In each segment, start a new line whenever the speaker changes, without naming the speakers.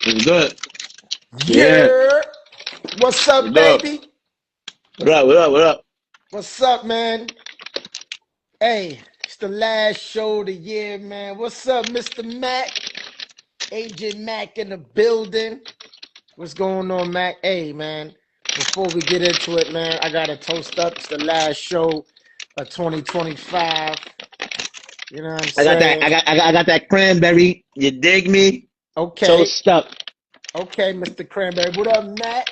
It's good. Yeah.
Yeah. What's up,
What up?
baby?
What up? What up? What up?
What's up, man? Hey, it's the last show of the year, man. What's up, Mr. Mac? Agent Mac in the building. What's going on, Mac? Hey, man. Before we get into it, man, I got to toast up. It's the last show of 2025. You know what I'm
I got that.
saying?
I got that cranberry. You dig me?
Okay.
Toast up.
Okay, Mr. Cranberry. What up, Matt?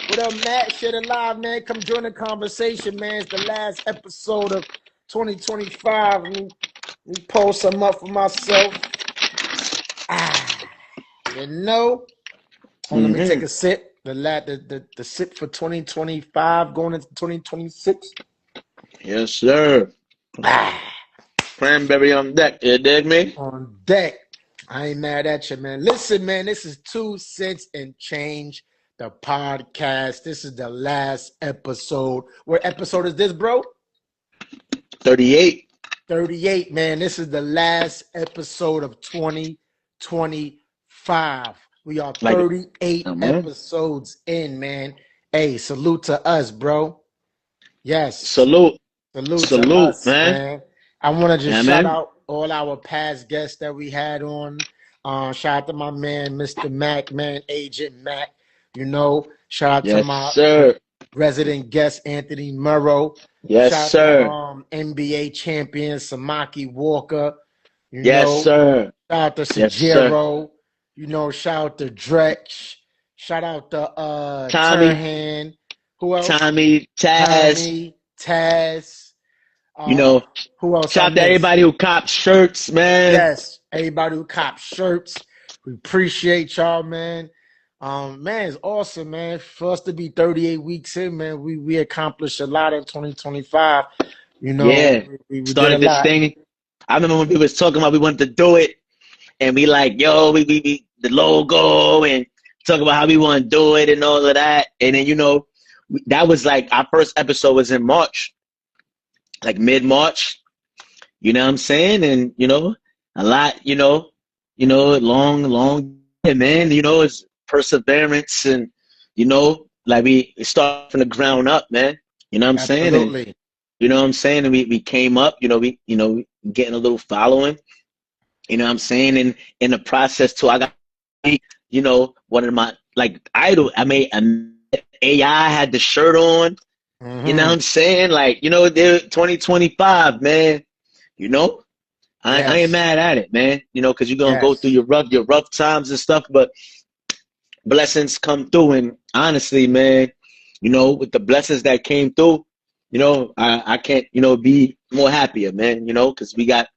What up, Matt? Shit alive, man. Come join the conversation, man. It's the last episode of 2025. Let me pull some up for myself. Ah, you know. Oh, let me take
Mm-hmm.
a sip. The sip for 2025 going into 2026.
Yes, sir.
Ah,
Cranberry on deck. You dig me?
on deck. I ain't mad at you, man. Listen, man, this is 2 cents and change, the podcast. This is the last episode. What episode is this, bro?
38.
38, man. This is the last episode of 2025. We are
Like,
38
man.
episodes in, man. Hey, salute to us, bro. Yes,
Salute.
salute to
Salute,
us,
man.
man. I want to
Yeah,
just shout
man.
out all our past guests that we had on. Shout out to my man, Mr. Mac, man, Agent Mac. You know, shout out to
Yes,
my
sir.
resident guest, Anthony Murrow.
Yes,
Shout out to
sir.
NBA champion Samaki Walker. You
Yes,
know,
sir.
shout out to
Yes, sir.
Sajiro. You know, shout out to Dretch. Shout out to
Tommy,
Turhan. Who else?
Tommy, Taz.
Tommy, Taz.
You
Uh,
know,
who else I
shout out to
missed?
everybody who copped shirts, man.
Yes, everybody who cops shirts. We appreciate y'all, man. Man, it's awesome, man. For us to be 38 weeks in, man, we accomplished a lot in 2025. You know,
Yeah.
we did a
Started this
lot.
thing. I remember when we was talking about we wanted to do it, and we like, yo, we the logo and talk about how we want to do it and all of that. And then, that was like our first episode was in March, like mid-March. You know what I'm saying? And, a lot, long, yeah, man, it's perseverance and, like we start from the ground up, man. You know what I'm saying? And,
Absolutely.
you know what I'm saying? And we came up, we getting a little following. You know what I'm saying? And in the process too, I got, one of my like idol. AI had the shirt on. You know what
Hmm.
I'm saying? Like, they're 2025, man. You know, I ain't
Yes.
mad at it, man. Because you're gonna go through
Yes.
your rough times and stuff, but blessings come through. And honestly, man, with the blessings that came through, I can't, be more happier, man. Because we got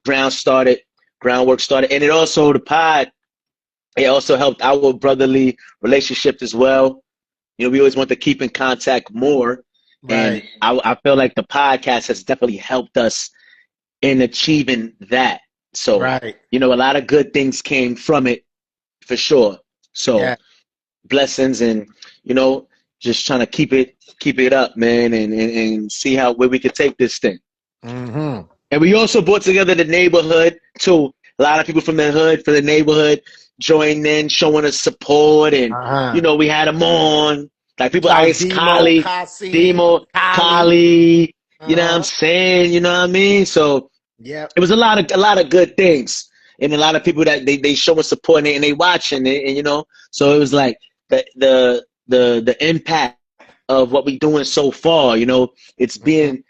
groundwork started, and it also the pod. It also helped our brotherly relationship as well. We always want to keep in contact more, and
Right.
I feel like the podcast has definitely helped us in achieving that. So,
Right.
a lot of good things came from it for sure. So
Yeah.
blessings and, just trying to keep it up, man, and see where we could take this thing.
Hmm.
And we also brought together the neighborhood too. A lot of people from the hood, from the neighborhood, joined in, showing us support, and
Uh-huh.
we had them on. Like people,
Shout out
Ice
Demo,
Kali,
Kasi,
Demo,
Kali.
Kali. You know what I'm
Uh-huh.
saying? You know what I mean? So
Yep.
it was a lot of good things, and a lot of people that they show us support and they watching it, and so it was like the impact of what we doing so far. It's
Hmm.
been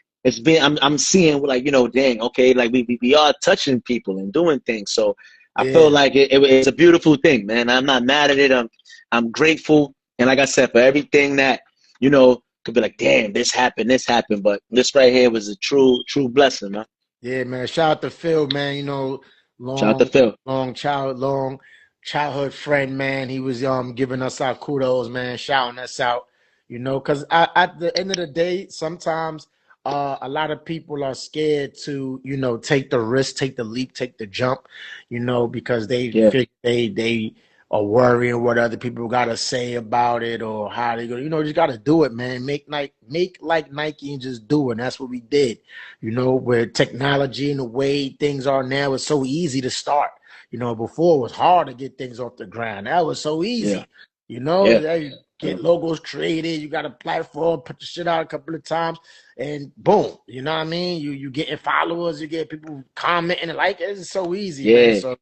I'm seeing like dang, okay, like we are touching people and doing things. So I feel
Yeah.
like it's a beautiful thing, man. I'm not mad at it. I'm grateful, and like I said, for everything that could be like, damn, this happened, but this right here was a true blessing, man.
Yeah, man. Shout out to Phil, man.
Shout out to
Long,
Phil.
long childhood friend, man. He was giving us our kudos, man, shouting us out. Because at the end of the day, sometimes a lot of people are scared to, take the risk, take the leap, take the jump, because
Yeah,
they are worrying what other people gotta say about it or how they go. Just gotta do it, man. Make like Nike and just do it. And that's what we did. Where technology and the way things are now, it's so easy to start. before it was hard to get things off the ground. That was so
Yeah.
easy.
Yeah.
They get logos created. You got a platform, put your shit out a couple of times, and boom. You know what I mean? You getting followers, you get people commenting and like it. It's so easy, man.
Yeah.
So,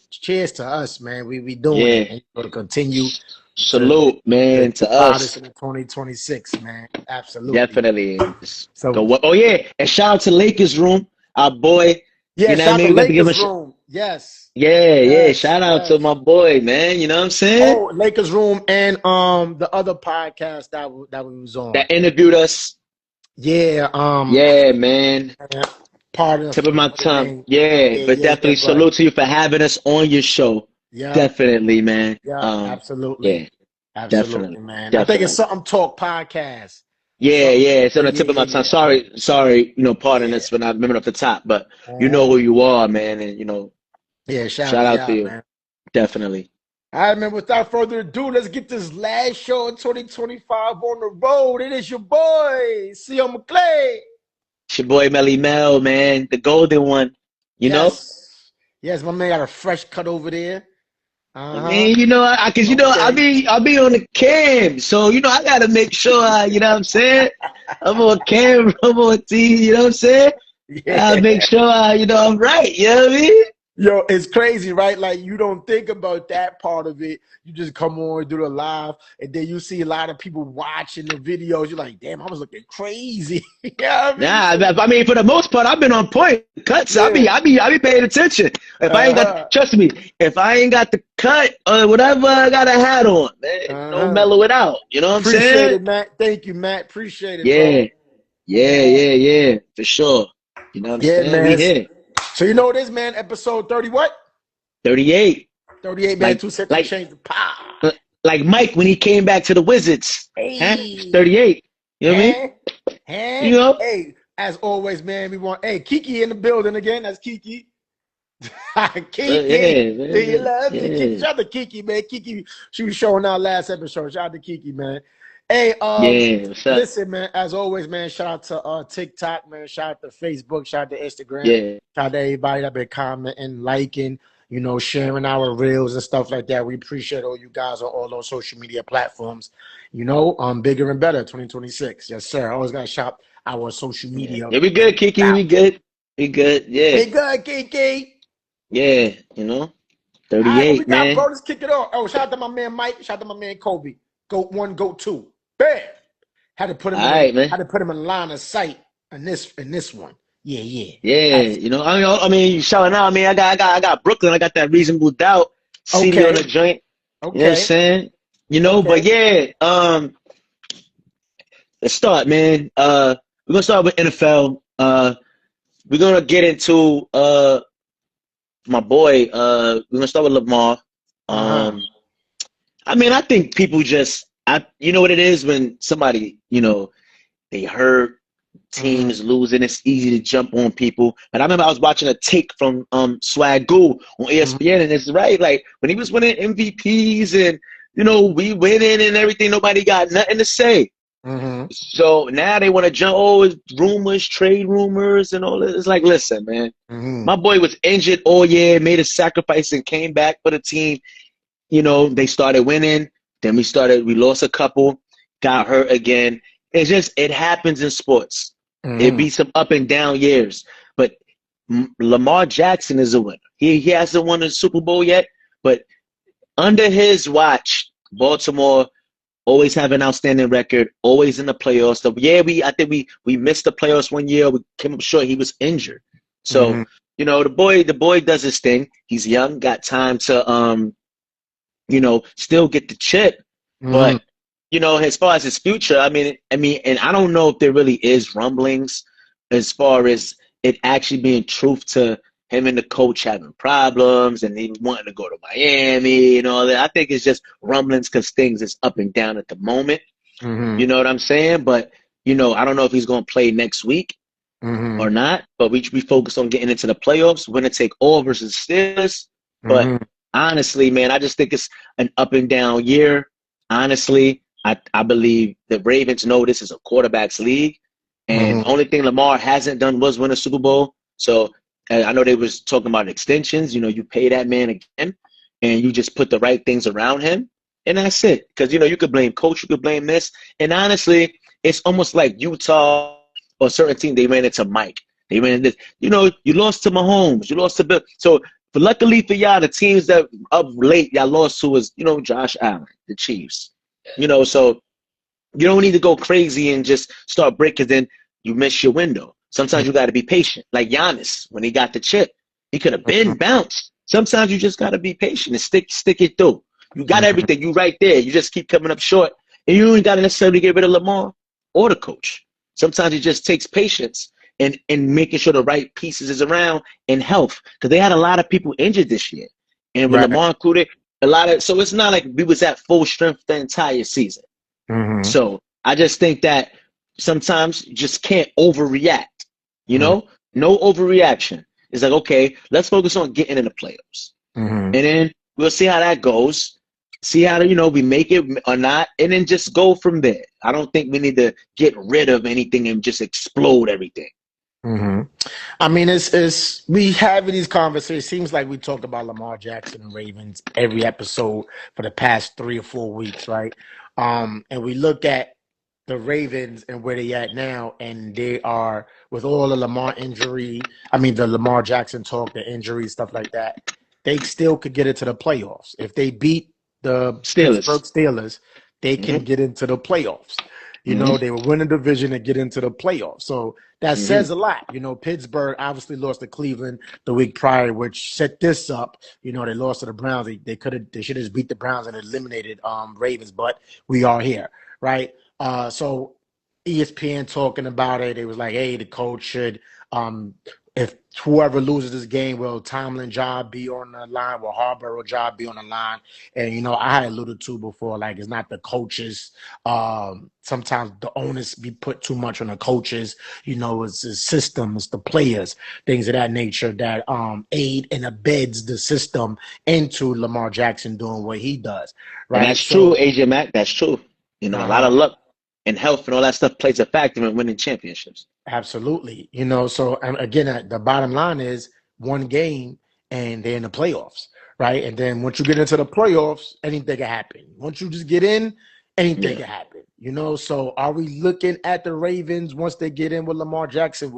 cheers to us, man. We doing it,
Yeah.
and to continue to
Salute, man,
be
to
proudest
us.
in 2026, man. Absolutely.
Definitely.
So
Oh, yeah. And shout out to Lakers Room, our boy.
yeah,
You know what I
shout out
mean?
to
We got to give him a
Lakers Room. Yes.
yeah.
Yes.
Shout out to
Yes.
my boy, man. You know what I'm saying?
Oh, Lakers Room and the other podcast that we was on.
That interviewed us.
Yeah,
Yeah, man.
part of
Tip of my
what the
tongue.
name.
Yeah,
Yeah,
but
yeah, yeah,
definitely
but
salute to you for having us on your show.
yeah,
Definitely, man.
yeah,
Yeah,
absolutely. Absolutely,
definitely.
man. I think it's
Definitely.
Something Talk podcast.
Yeah,
Something.
yeah. It's on
Yeah,
the
yeah,
tip of my
yeah,
tongue.
yeah.
Sorry, pardon
Yeah.
us for not remembering off the top, but you know
Uh-huh.
who you are, man, and
Yeah, shout
shout
to
out to
y'all,
you.
man.
Definitely.
All right, man. Without further ado, let's get this last show in 2025 on the road. It is your boy, C.O. McClay.
It's your boy Melly Mel, man, the golden one. You know?
Yes. Yes, my man got a fresh cut over there.
I
Uh-huh.
mean, cause I
Okay.
be on the cam, so I gotta make sure you know what I'm saying? I'm on cam, I'm on TV, you know what I'm saying? I
Yeah.
make sure I'm right, you know what I mean?
Yo, it's crazy, right? Like, you don't think about that part of it. You just come on, do the live, and then you see a lot of people watching the videos. You're like, damn, I was looking crazy. You know what I mean?
Nah,
So,
I mean for the most part I've been on point. Cuts,
yeah.
I be paying attention. If I ain't
Uh-huh.
trust me, if I ain't got the cut or whatever, I got a hat on, man. Don't
Uh-huh.
mellow it out. You know what I'm
Appreciate
saying?
it, Matt. Thank you, Matt. Appreciate it, bro.
Yeah, yeah, for sure. You know what I'm
Yeah,
saying? We
man.
here.
So you know what it is, man? Episode 30 what?
38.
38, man.
Like
2 cents to
like
change the pie.
like Mike when he came back to the Wizards. Huh?
Hey.
38. You know what I mean?
Hey.
You know?
Hey, as always, man, we want, hey, Kiki in the building again. That's Kiki. Kiki,
Yeah,
do you
man.
love me? Kiki,
Yeah.
shout out to Kiki, man. Kiki, she was showing out last episode. Shout out to Kiki, man. Hey,
Yeah. What's up?
listen, man. As always, man. Shout out to TikTok, man. Shout out to Facebook. Shout out to Instagram.
Yeah.
Shout out to everybody that been commenting, liking, sharing our reels and stuff like that. We appreciate all you guys on all those social media platforms. Bigger and better 2026. Yes, sir. Always gotta shout our social media.
Yeah, we good, Kiki. We good. We good. Yeah.
Be good, Kiki.
Yeah.
All right, what we
38,
got, bro?
man.
Let's kick it off. Oh, shout out to my man Mike. Shout out to my man Kobe. Goat 1, Goat 2. Bam. Had to put him
All right, man.
had to put him in line of sight in this one. Yeah.
Yeah. I mean, you showing out. I mean, I got Brooklyn. I got that reasonable doubt CD on the
Okay.
joint. You know what I'm
Okay.
saying? But
Okay.
yeah, let's start, man. We're gonna start with NFL. We're gonna get into my boy. We're gonna start with Lamar.
Uh-huh.
I mean, I think people you know what it is when somebody, they hurt, teams losing, it's easy to jump on people. And I remember I was watching a take from Swagoo on ESPN, and it's right, like when he was winning MVPs and we winning and everything, nobody got nothing to say.
Mm-hmm.
So now they want to jump. Oh, it's rumors, trade rumors, and all this. It's like, listen, man.
Mm-hmm.
My boy was injured all year, made a sacrifice, and came back for the team. They started winning. Then we lost a couple, got hurt again. It happens in sports. It be some up and down years. But Lamar Jackson is a winner. He hasn't won a Super Bowl yet, but under his watch, Baltimore always have an outstanding record, always in the playoffs. So yeah, I think we missed the playoffs one year. We came up short. He was injured. So, the boy does his thing. He's young, got time to still get the chip. But as far as his future, I mean, and I don't know if there really is rumblings as far as it actually being truth to him and the coach having problems and he wanting to go to Miami and all that. I think it's just rumblings because things is up and down at the moment. You know what I'm saying? But, I don't know if he's going to play next week or not. But we focus on getting into the playoffs, winner take all versus Steelers. But honestly, man, I just think it's an up and down year. Honestly, I believe the Ravens know this is a quarterback's league. And the only thing Lamar hasn't done was win a Super Bowl. So I know they was talking about extensions. You know, you pay that man again, and you just put the right things around him, and that's it. Because you could blame coach, you could blame this, and honestly, it's almost like Utah or certain team. They ran into Mike. They ran into this. You lost to Mahomes. You lost to Bill. So, but luckily for y'all, the teams that up late y'all lost to was Josh Allen, the Chiefs. So you don't need to go crazy and just start breaking. Then you miss your window. Sometimes you got to be patient. Like Giannis, when he got the chip, he could have been bounced. Sometimes you just got to be patient and stick it through. You got everything. You right there. You just keep coming up short. And you don't got to necessarily get rid of Lamar or the coach. Sometimes it just takes patience and making sure the right pieces is around and health. Because they had a lot of people injured this year. And with Lamar included, so it's not like we was at full strength the entire season. So I just think that sometimes you just can't overreact. No overreaction. It's like, okay, let's focus on getting in the playoffs. And then we'll see how that goes. See how, we make it or not, and then just go from there. I don't think we need to get rid of anything and just explode everything.
I mean, it's we having these conversations. It seems like we talked about Lamar Jackson and Ravens every episode for the past 3 or 4 weeks, right? And we look at the Ravens and where they at now, and they are with all the Lamar injury. I mean, the Lamar Jackson talk, the injury, stuff like that. They still could get into the playoffs if they beat the Pittsburgh Steelers. They can get into the playoffs. They will win a division and get into the playoffs. So that says a lot. Pittsburgh obviously lost to Cleveland the week prior, which set this up. They lost to the Browns. They should have beat the Browns and eliminated Ravens, but we are here, right? So ESPN talking about it. It was like, hey, the coach should if whoever loses this game, will Tomlin job be on the line? Will Harbaugh job be on the line? And, I had alluded to before, like, it's not the coaches. Sometimes the onus be put too much on the coaches. It's the system, it's the players, things of that nature that aid and abets the system into Lamar Jackson doing what he does. Right?
And that's true, AJ Mack. That's true. A lot of luck and health and all that stuff plays a factor in winning championships.
Absolutely. So again, the bottom line is one game and they're in the playoffs, right? And then once you get into the playoffs, anything can happen. Once you just get in, anything can happen, So are we looking at the Ravens once they get in with Lamar Jackson?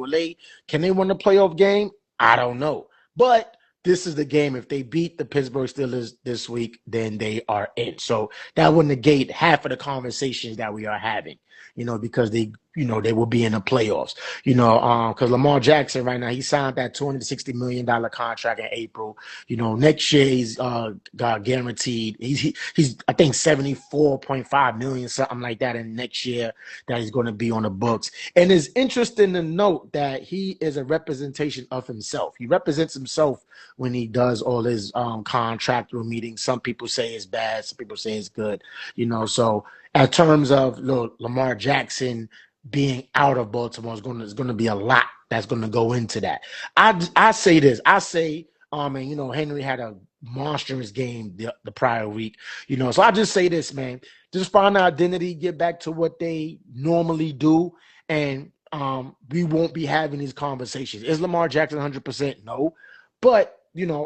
Can they win the playoff game? I don't know. But this is the game. If they beat the Pittsburgh Steelers this week, then they are in. So that would negate half of the conversations that we are having, because they will be in the playoffs, because Lamar Jackson right now, he signed that $260 million contract in April. Next year he's got guaranteed. He's I think $74.5 million, something like that, in next year that he's going to be on the books. And it's interesting to note that he is a representation of himself. He represents himself when he does all his contract room meetings. Some people say it's bad, some people say it's good, so in terms of Lamar Jackson being out of Baltimore is going to be a lot that's going to go into that. I say this. I say, and Henry had a monstrous game the prior week. So I just say this, man. Just find their identity, get back to what they normally do, and we won't be having these conversations. Is Lamar Jackson 100%? No, but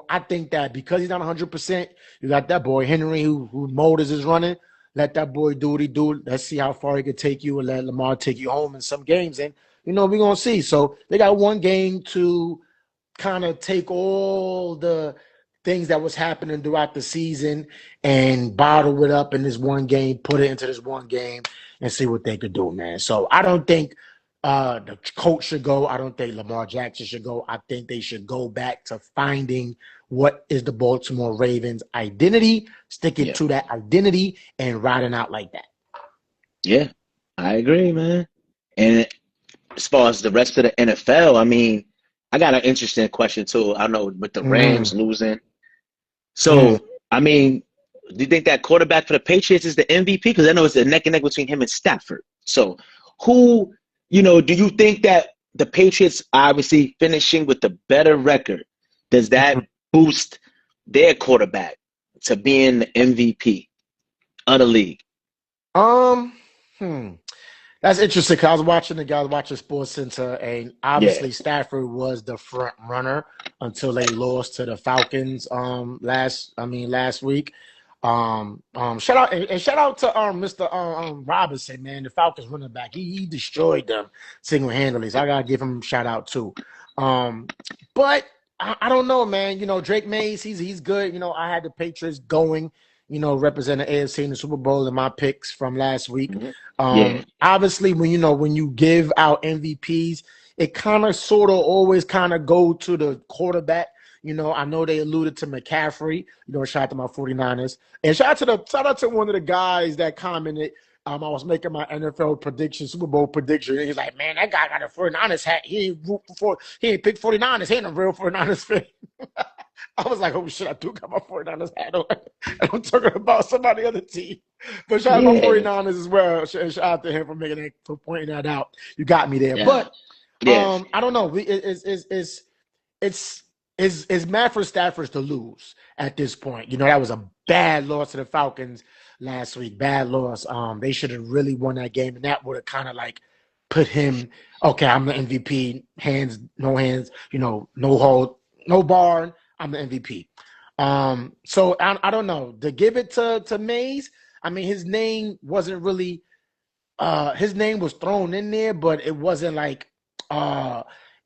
I think that because he's not 100%, you got that boy Henry who Motors is running. Let that boy do what he do. Let's see how far he can take you, and let Lamar take you home in some games. And, we're going to see. So they got one game to kind of take all the things that was happening throughout the season and bottle it up in this one game, put it into this one game, and see what they could do, man. So I don't think the coach should go. I don't think Lamar Jackson should go. I think they should go back to finding what is the Baltimore Ravens identity, sticking to that identity and riding out like that.
Yeah, I agree, man. And as far as the rest of the NFL, I mean, I got an interesting question too. I know with the Rams losing. So, I mean, do you think that quarterback for the Patriots is the MVP? Because I know it's a neck and neck between him and Stafford. So who, do you think that the Patriots obviously finishing with the better record, does that boost their quarterback to being the MVP of the league?
That's That's interesting because I was watching the guys watching Sports Center, and
Yeah.
obviously Stafford was the front runner until they lost to the Falcons last week. Shout out and shout out to Mr. Robinson, man, the Falcons running back. He destroyed them single handedly. So I gotta give him a shout out too. But I don't know, man. Drake Mays, he's good. I had the Patriots going, represent the AFC in the Super Bowl in my picks from last week.
Mhm. Yeah.
Obviously, when you give out MVPs, it kind of sort of always kind of go to the quarterback. I know they alluded to McCaffrey. Shout out to my 49ers. And shout out to one of the guys that commented. I was making my NFL prediction, Super Bowl prediction. And he's like, man, that guy got a 49ers hat. He ain't picked 49ers. He ain't a real 49ers fan. I was like, oh shit, I do got my 49ers hat on. And I'm talking about somebody other team. But shout out to my
Yeah.
49ers as well. Shout out to him for pointing that out. You got me there.
Yeah.
But
Yeah.
I don't know. It's mad for Stafford to lose at this point. That was a bad loss to the Falcons last week. Bad loss. They should have really won that game, and that would have kind of like put him, okay, I'm the MVP, no hands, no hold, no bar, I'm the MVP. So I don't know. To give it to Mays, I mean, his name wasn't really his name was thrown in there, but it wasn't like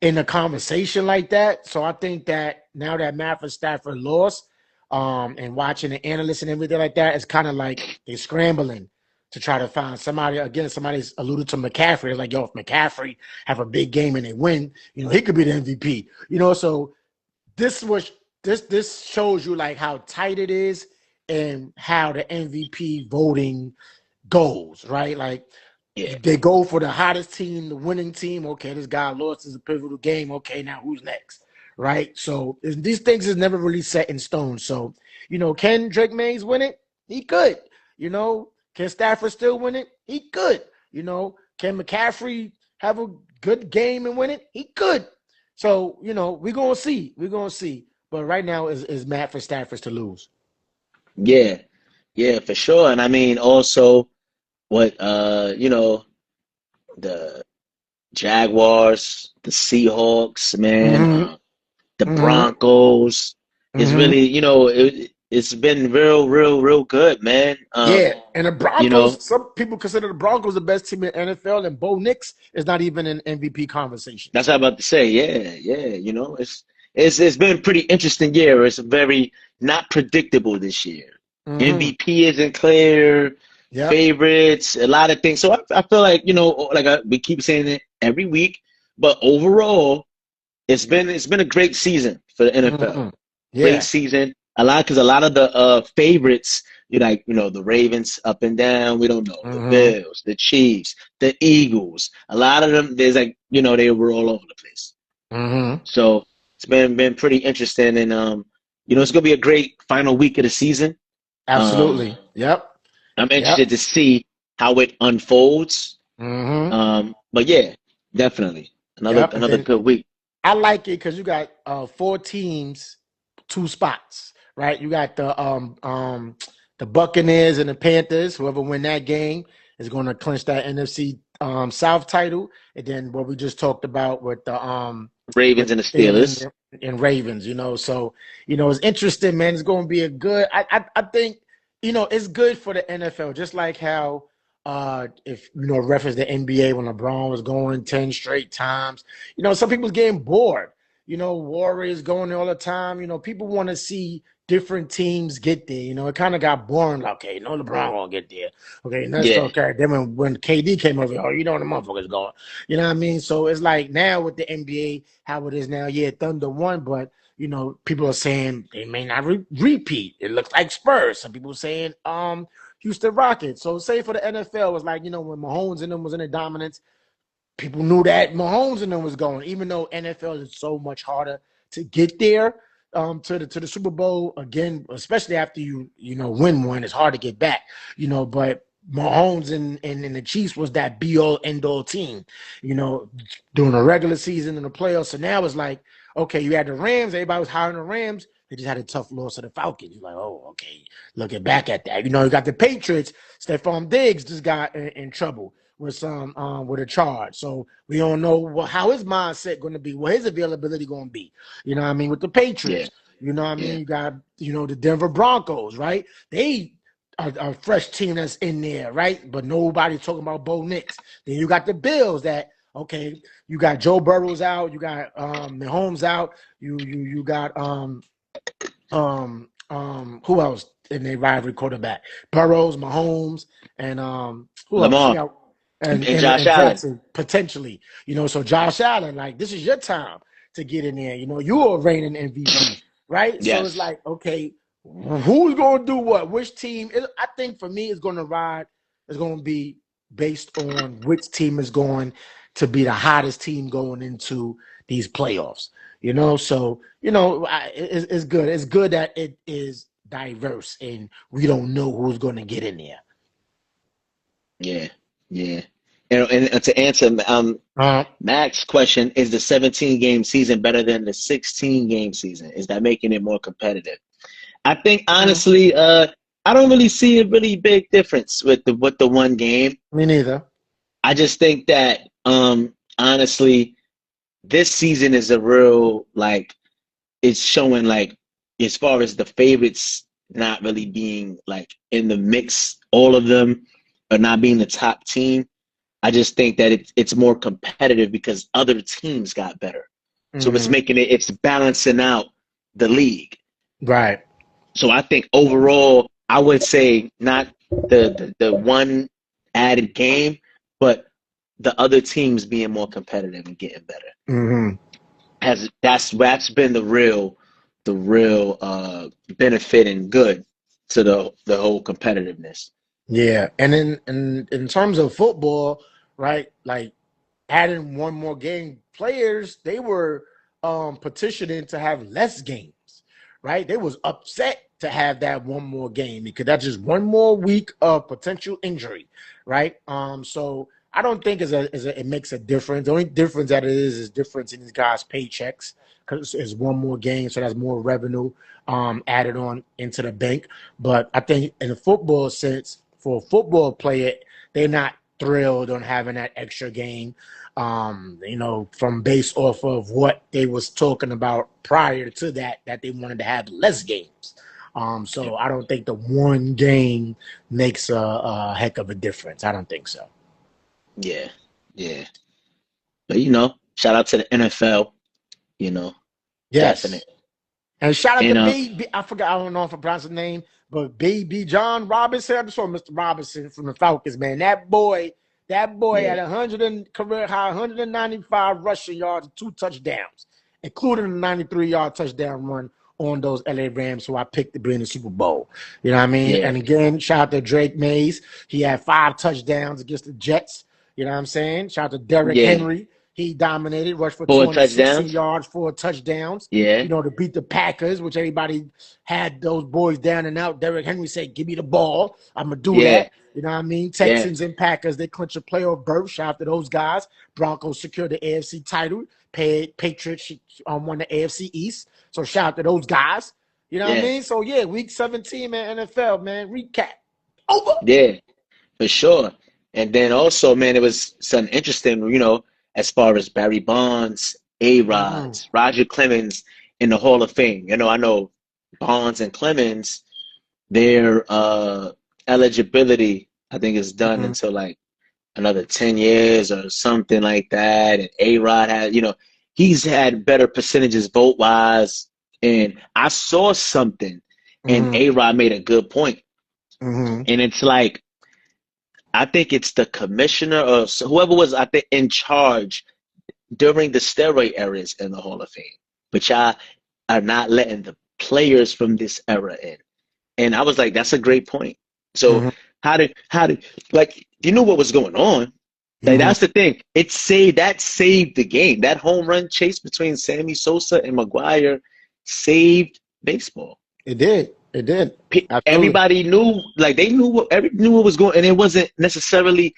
in a conversation like that. So I think that now that Matthew Stafford lost, and watching the analysts and everything like that, it's kind of like they're scrambling to try to find somebody. Again, somebody's alluded to McCaffrey. It's like, yo, if McCaffrey have a big game and they win, he could be the MVP. So this shows you like how tight it is and how the MVP voting goes, right? Like
Yeah.
they go for the hottest team, the winning team. Okay, this guy lost his pivotal game. Okay, now who's next? Right? So these things is never really set in stone. So, can Drake Mays win it? He could. Can Stafford still win it? He could. Can McCaffrey have a good game and win it? He could. So, we're gonna see. We're gonna see. But right now is Matt for Stafford to lose.
Yeah. Yeah, for sure. And I mean, also what the Jaguars, the Seahawks, man,
Mm-hmm.
the
Mm-hmm.
Broncos. It's
Mm-hmm.
really, it's been real, real, real good, man.
Yeah, and the
You know,
Broncos, some people consider the Broncos the best team in the NFL, and Bo Nix is not even in MVP conversation.
that's what I'm about to say. Yeah, yeah. It's been a pretty interesting year. It's very not predictable this year.
Mm-hmm.
MVP isn't clear.
Yep.
Favorites, a lot of things. So I feel like we keep saying it every week, but overall, it's been a great season for the NFL.
Mm-hmm.
Great
Yeah.
season. Because a lot of the favorites, the Ravens up and down. We don't know the
Mm-hmm.
Bills, the Chiefs, the Eagles. A lot of them, there's they were all over the place.
Mm-hmm.
So it's been pretty interesting, and it's gonna be a great final week of the season. Um,
Absolutely. Yep.
I'm
Yep.
interested to see how it unfolds.
Mm-hmm.
But yeah, definitely another
Yep. And
another
then
good week.
I like it because you got four teams, two spots, right? You got the Buccaneers and the Panthers. Whoever win that game is going to clinch that NFC South title. And then what we just talked about with
Ravens and
the
the
Steelers
Steelers.
and Ravens. So it's interesting, man. It's going to be a good. I think it's good for the NFL, just like how. If reference the NBA when LeBron was going 10 straight times, some people's getting bored. Warriors going there all the time. People want to see different teams get there. It kind of got boring. Like, okay, LeBron gonna get there. Okay, next
Yeah,
okay. Then when KD came over, oh, the motherfucker's going. You know what I mean? So it's like now with the NBA, how it is now. Yeah, Thunder won, but people are saying they may not repeat. It looks like Spurs. Some people saying Houston Rockets. So say for the NFL, it's like, when Mahomes and them was in the dominance, people knew that Mahomes and them was going, even though NFL is so much harder to get there to the Super Bowl again, especially after you win one, it's hard to get back, but Mahomes and the Chiefs was that be-all, end-all team, during the regular season and the playoffs. So now it's like, okay, you had the Rams, everybody was high on the Rams. They just had a tough loss to the Falcons. You're like, oh, okay, looking back at that. You got the Patriots. Stephon Diggs just got in trouble with a charge. So we don't know how his mindset going to be, what his availability going to be. You know what I mean? With the
Yeah.
Patriots, you know what I mean?
Yeah.
You got, the Denver Broncos, right? They are a fresh team that's in there, right? But nobody talking about Bo Nix. Then you got the Bills that, okay, you got Joe Burrow's out, you got Mahomes out, you got who else in their rivalry quarterback? Burrows, Mahomes, and who else?
Lamar and Josh
And
Allen.
Jackson potentially. So Josh Allen, like, this is your time to get in there. You are reigning MVP, right? So it's
Yes.
like, okay, who's going to do what? Which team? I think for me, it's going to ride. It's going to be based on which team is going to be the hottest team going into these playoffs. So it's good. It's good that it is diverse and we don't know who's going to get in there.
Yeah. Yeah. And to answer Mac's question, is the 17-game season better than the 16-game season? Is that making it more competitive? I think honestly, I don't really see a really big difference with the one game.
Me neither.
I just think that honestly, this season is a real, like, it's showing, like, as far as the favorites not really being like in the mix, all of them are not being the top team. I just think that it's more competitive because other teams got better. So it's balancing out the league.
Right.
So I think overall, I would say not the one added game, but the other teams being more competitive and getting better. That's been the real benefit and good to the whole competitiveness.
Yeah, and in terms of football, right? Like, adding one more game, players they were petitioning to have less games, right? They was upset to have that one more game because that's just one more week of potential injury, right? So I don't think it makes a difference. The only difference that it is difference in these guys' paychecks because it's one more game, so that's more revenue added on into the bank. But I think in the football sense, for a football player, they're not thrilled on having that extra game, from based off of what they was talking about prior to that they wanted to have less games. So I don't think the one game makes a heck of a difference. I don't think so.
Yeah, yeah. But shout out to the NFL.
Yes.
Definite.
And shout out to
And
Baby. I forgot. I don't know if I pronounced his name, but Baby John Robinson. I just saw Mr. Robinson from the Falcons, man. That boy had 195 rushing yards and 2 touchdowns, including a 93-yard touchdown run on those LA Rams, who I picked to be in the Super Bowl. You know what I mean?
Yeah.
And again, shout out to Drake Mays. He had 5 touchdowns against the Jets. You know what I'm saying? Shout out to Derrick Henry. He dominated, rushed for
4
260
touchdowns.
yards, 4 touchdowns.
Yeah.
To beat the Packers, which everybody had those boys down and out. Derrick Henry said, "Give me the ball. I'm going to do that." You know what I mean? Texans and Packers, they clinch a playoff berth. Shout out to those guys. Broncos secured the AFC title. Patriots won the AFC East. So shout out to those guys. You know what I mean? So, week 17, man, NFL, man. Recap. Over.
Yeah, for sure. And then also, man, it was something interesting, as far as Barry Bonds, A-Rods, Roger Clemens in the Hall of Fame. I know Bonds and Clemens, their eligibility, I think, is done until like another 10 years or something like that. And A-Rod had, he's had better percentages vote-wise. And I saw something, and A-Rod made a good point. And it's like, I think it's the commissioner or whoever was, I think, in charge during the steroid eras in the Hall of Fame. But y'all are not letting the players from this era in. And I was like, that's a great point. So how did like, you know what was going on? Like, that's the thing. That saved the game. That home run chase between Sammy Sosa and McGuire saved baseball.
It did. Absolutely.
Everybody knew, like, they knew what was going, and it wasn't necessarily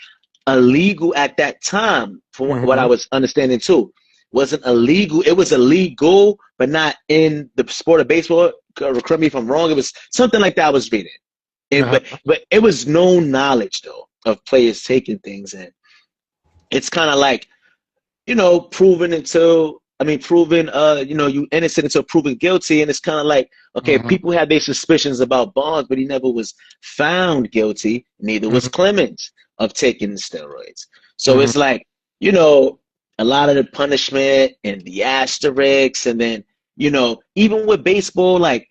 illegal at that time, from what I was understanding too. Wasn't illegal. It was illegal, but not in the sport of baseball. Correct me if I'm wrong. It was something like that I was reading. But it was known knowledge though of players taking things in. it's kind of like, proven, you innocent until proven guilty. And it's kind of like, okay,
Mm-hmm.
people had their suspicions about Bonds, but he never was found guilty. Neither was
Mm-hmm.
Clemens of taking steroids. So
Mm-hmm.
it's like, you know, a lot of the punishment and the asterisks. And then, even with baseball, like,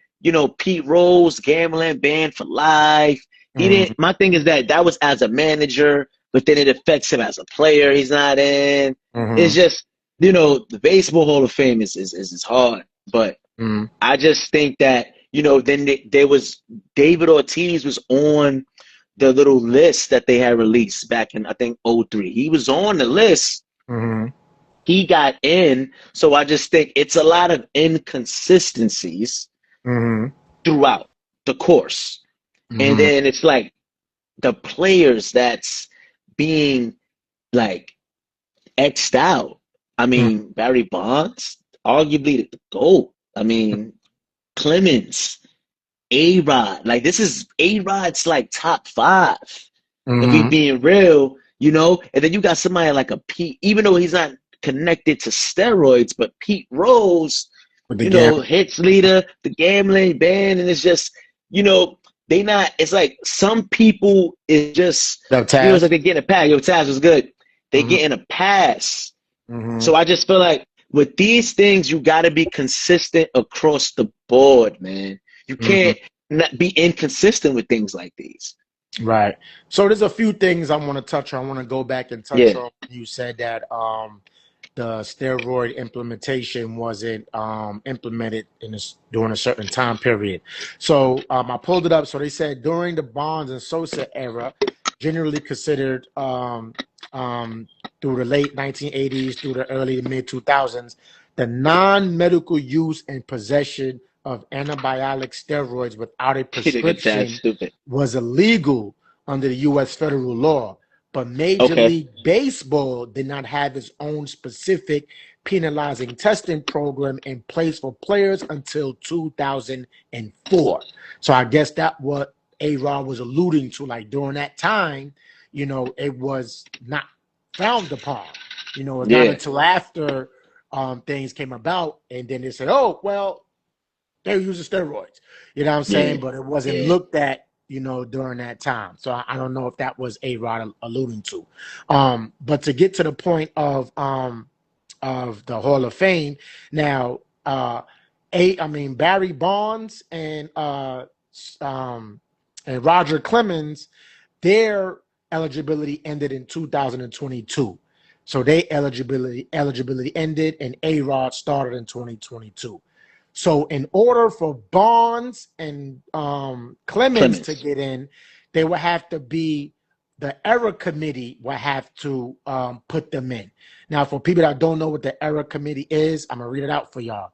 Pete Rose, gambling, banned for life. He didn't, my thing is that was as a manager, but then it affects him as a player. He's not in. It's
Mm-hmm.
just, the Baseball Hall of Fame is hard. But
Mm-hmm.
I just think that, then there was David Ortiz was on the little list that they had released back in, I think, '03. He was on the list.
Mm-hmm.
He got in. So I just think it's a lot of inconsistencies
Mm-hmm.
throughout the course. And
Mm-hmm.
then it's like the players that's being like X'd out. I mean, Barry Bonds, arguably the GOAT. I mean, Clemens, A-Rod. Like, this is A-Rod's like top five. If we
Mm-hmm.
being real, and then you got somebody like a Pete, even though he's not connected to steroids, but Pete Rose,
With the gambling.
hits leader, the gambling ban, and it's just, they not, it's like some people is just,
Up
it's like
Taz.
they're getting a pass. Yo, Taz was good. They
Mm-hmm.
getting a pass.
Mm-hmm.
So I just feel like with these things, you got to be consistent across the board, man. You
Mm-hmm.
can't not be inconsistent with things like these.
Right. So there's a few things I want to touch on. I want to go back and touch
Yeah.
on. You said that the steroid implementation wasn't implemented during a certain time period. So I pulled it up. So they said during the Bonds and Sosa era, generally considered through the late 1980s through the early to mid 2000s, the non-medical use and possession of antibiotic steroids without a
Look at that,
prescription
stupid.
was illegal under the U.S. federal law. But Major
Okay.
League Baseball did not have its own specific penalizing testing program in place for players until 2004. So I guess that what A-Rod was alluding to. Like during that time, it was not frowned upon. It's not
Yeah.
until after things came about, and then they said, "Oh, well, they're using steroids." You know what I'm saying?
Yeah.
But it wasn't
Yeah.
looked at, during that time. So I don't know if that was A-Rod alluding to. But to get to the point of the Hall of Fame, now Barry Bonds and Roger Clemens, their eligibility ended in 2022. So they eligibility ended, and A-Rod started in 2022. So in order for Bonds and Clemens to
Clemens.
get in, they would have to be the era committee would have to put them in. Now, for people that don't know what the era committee is, I'm gonna read it out for y'all.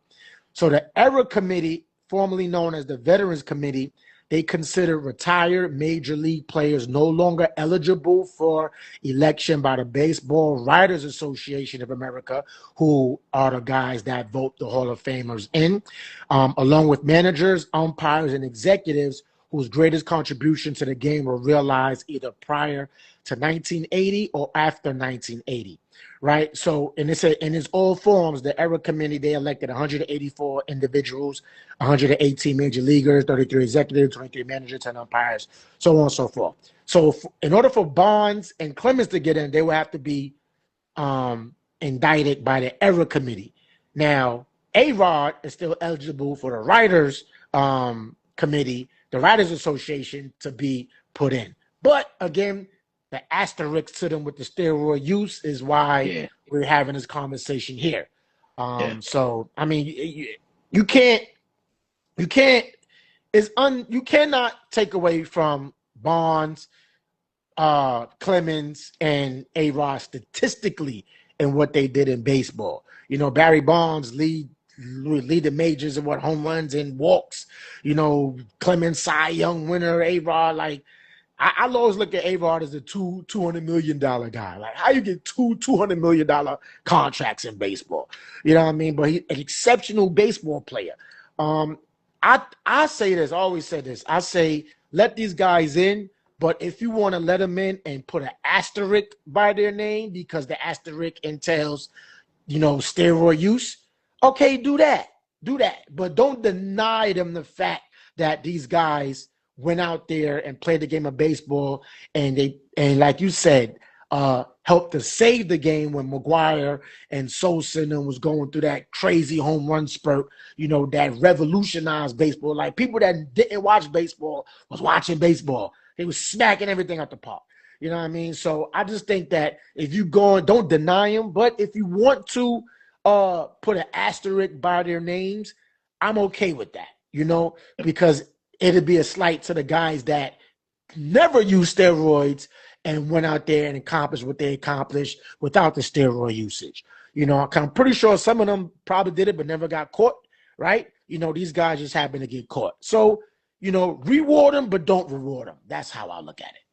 So the era committee, formerly known as the Veterans Committee, they consider retired major league players no longer eligible for election by the Baseball Writers Association of America, who are the guys that vote the Hall of Famers in, along with managers, umpires, and executives whose greatest contribution to the game were realized either prior to 1980 or after 1980. Right. So, in its all forms, the era committee, they elected 184 individuals, 118 major leaguers, 33 executives, 23 managers, 10 umpires, so on and so forth. So, in order for Bonds and Clemens to get in, they would have to be indicted by the era committee. Now, A-Rod is still eligible for the writers committee, the Writers Association, to be put in. But again, the asterisk to them with the steroid use is why
Yeah.
we're having this conversation here.
Yeah.
So I mean, you can't, you cannot take away from Bonds, Clemens, and A-Rod statistically in what they did in baseball. Barry Bonds lead the majors in what home runs and walks. Clemens Cy Young winner, A-Rod, like I always look at A-Rod as a $200 million guy. Like, how you get $200 million contracts in baseball? You know what I mean? But he's an exceptional baseball player. I say this, I always say this. I say, let these guys in, But if you want to let them in and put an asterisk by their name because the asterisk entails, steroid use, okay, do that. Do that. But don't deny them the fact that these guys went out there and played the game of baseball and like you said, helped to save the game when McGuire and Sosa and them was going through that crazy home run spurt, that revolutionized baseball. Like people that didn't watch baseball was watching baseball. They was smacking everything out the park. You know what I mean? So I just think that if you don't deny them, but if you want to put an asterisk by their names, I'm okay with that, because it'd be a slight to the guys that never used steroids and went out there and accomplished what they accomplished without the steroid usage. I'm pretty sure some of them probably did it but never got caught, right? These guys just happen to get caught. So, reward them but don't reward them. That's how I look at it.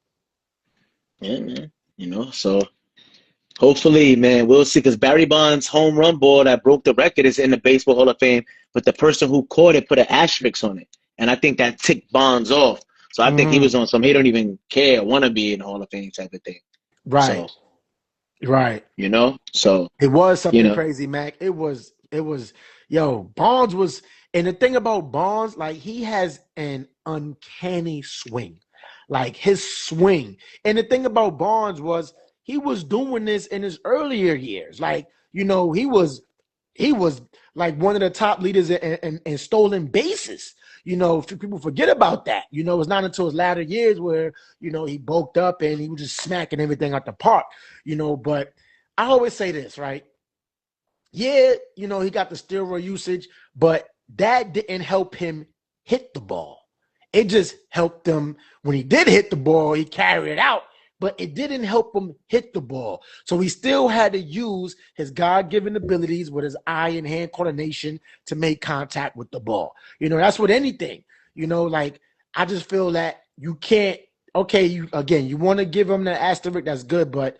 Yeah, man. So hopefully, man, we'll see. Because Barry Bonds' home run ball that broke the record is in the Baseball Hall of Fame, but the person who caught it put an asterisk on it. And I think that ticked Bonds off. So I think he was on some, he don't even care, want to be in the Hall of Fame type of thing.
Right.
So,
right.
So
it was something crazy, Mac. It was, Bonds was, and the thing about Bonds, like he has an uncanny swing, like his swing. And the thing about Bonds was he was doing this in his earlier years. Like, he was like one of the top leaders in stolen bases. People forget about that. It's not until his latter years where, he bulked up and he was just smacking everything out the park, but I always say this, right? Yeah, he got the steroid usage, but that didn't help him hit the ball. It just helped him when he did hit the ball, he carried it out, but it didn't help him hit the ball. So he still had to use his God-given abilities with his eye and hand coordination to make contact with the ball. That's with anything. Like I just feel that you can't, you want to give him the asterisk, that's good, but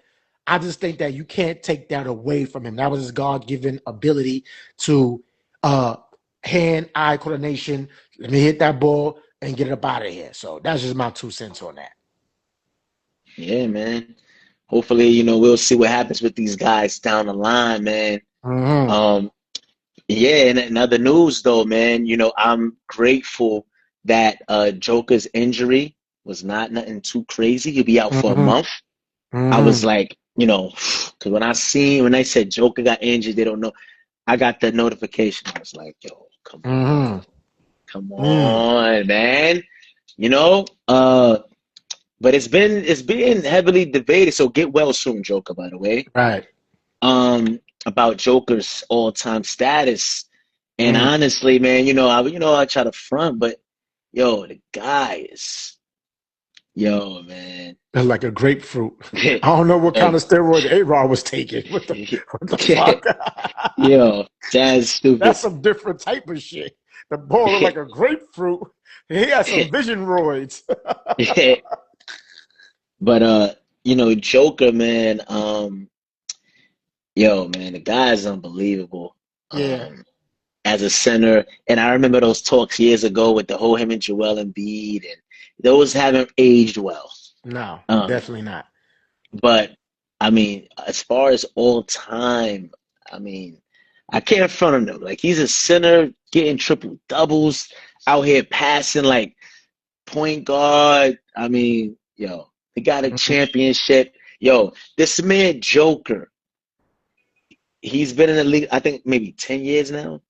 I just think that you can't take that away from him. That was his God-given ability to hand-eye coordination. Let me hit that ball and get it up out of here. So that's just my 2 cents on that.
Yeah, man. Hopefully, we'll see what happens with these guys down the line, man. Yeah, and in other news though, man, I'm grateful that Joker's injury was not nothing too crazy. He'll be out for a month. I was like, because when they said Joker got injured, they don't know. I got the notification. I was like, yo, come on, man. But it's being heavily debated. So get well soon, Joker, by the way.
Right.
About Joker's all-time status. And honestly, man, I try to front, but the guy is, man.
It's like a grapefruit. I don't know what kind of steroid A-Rod was taking. What the fuck?
That's stupid.
That's some different type of shit. The ball looked like a grapefruit. He had some vision roids.
But Joker, man, man, the guy is unbelievable.
Yeah.
As a center, and I remember those talks years ago with the whole him and Joel Embiid, and those haven't aged well.
No, definitely not.
But I mean, as far as all time, I mean, I can't front him. Like he's a center getting triple doubles out here passing like point guard. I mean, they got a championship. This man Joker, he's been in the league, I think maybe 10 years now.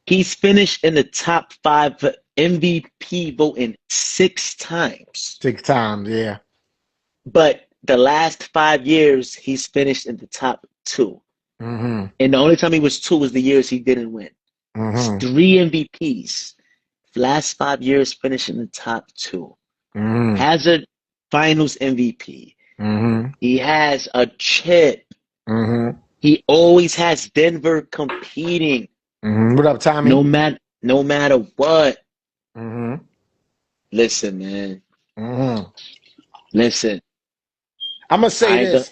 He's finished in the top 5 for MVP voting 6 times.
6 times, yeah.
But the last 5 years, he's finished in the top 2. And the only time he was 2 was the years he didn't win. 3 MVPs. Last 5 years, finished in the top 2. Has a Finals MVP. He has a chip. He always has Denver competing.
What up, Tommy?
No matter what. Listen, man. Listen.
I'm gonna say this.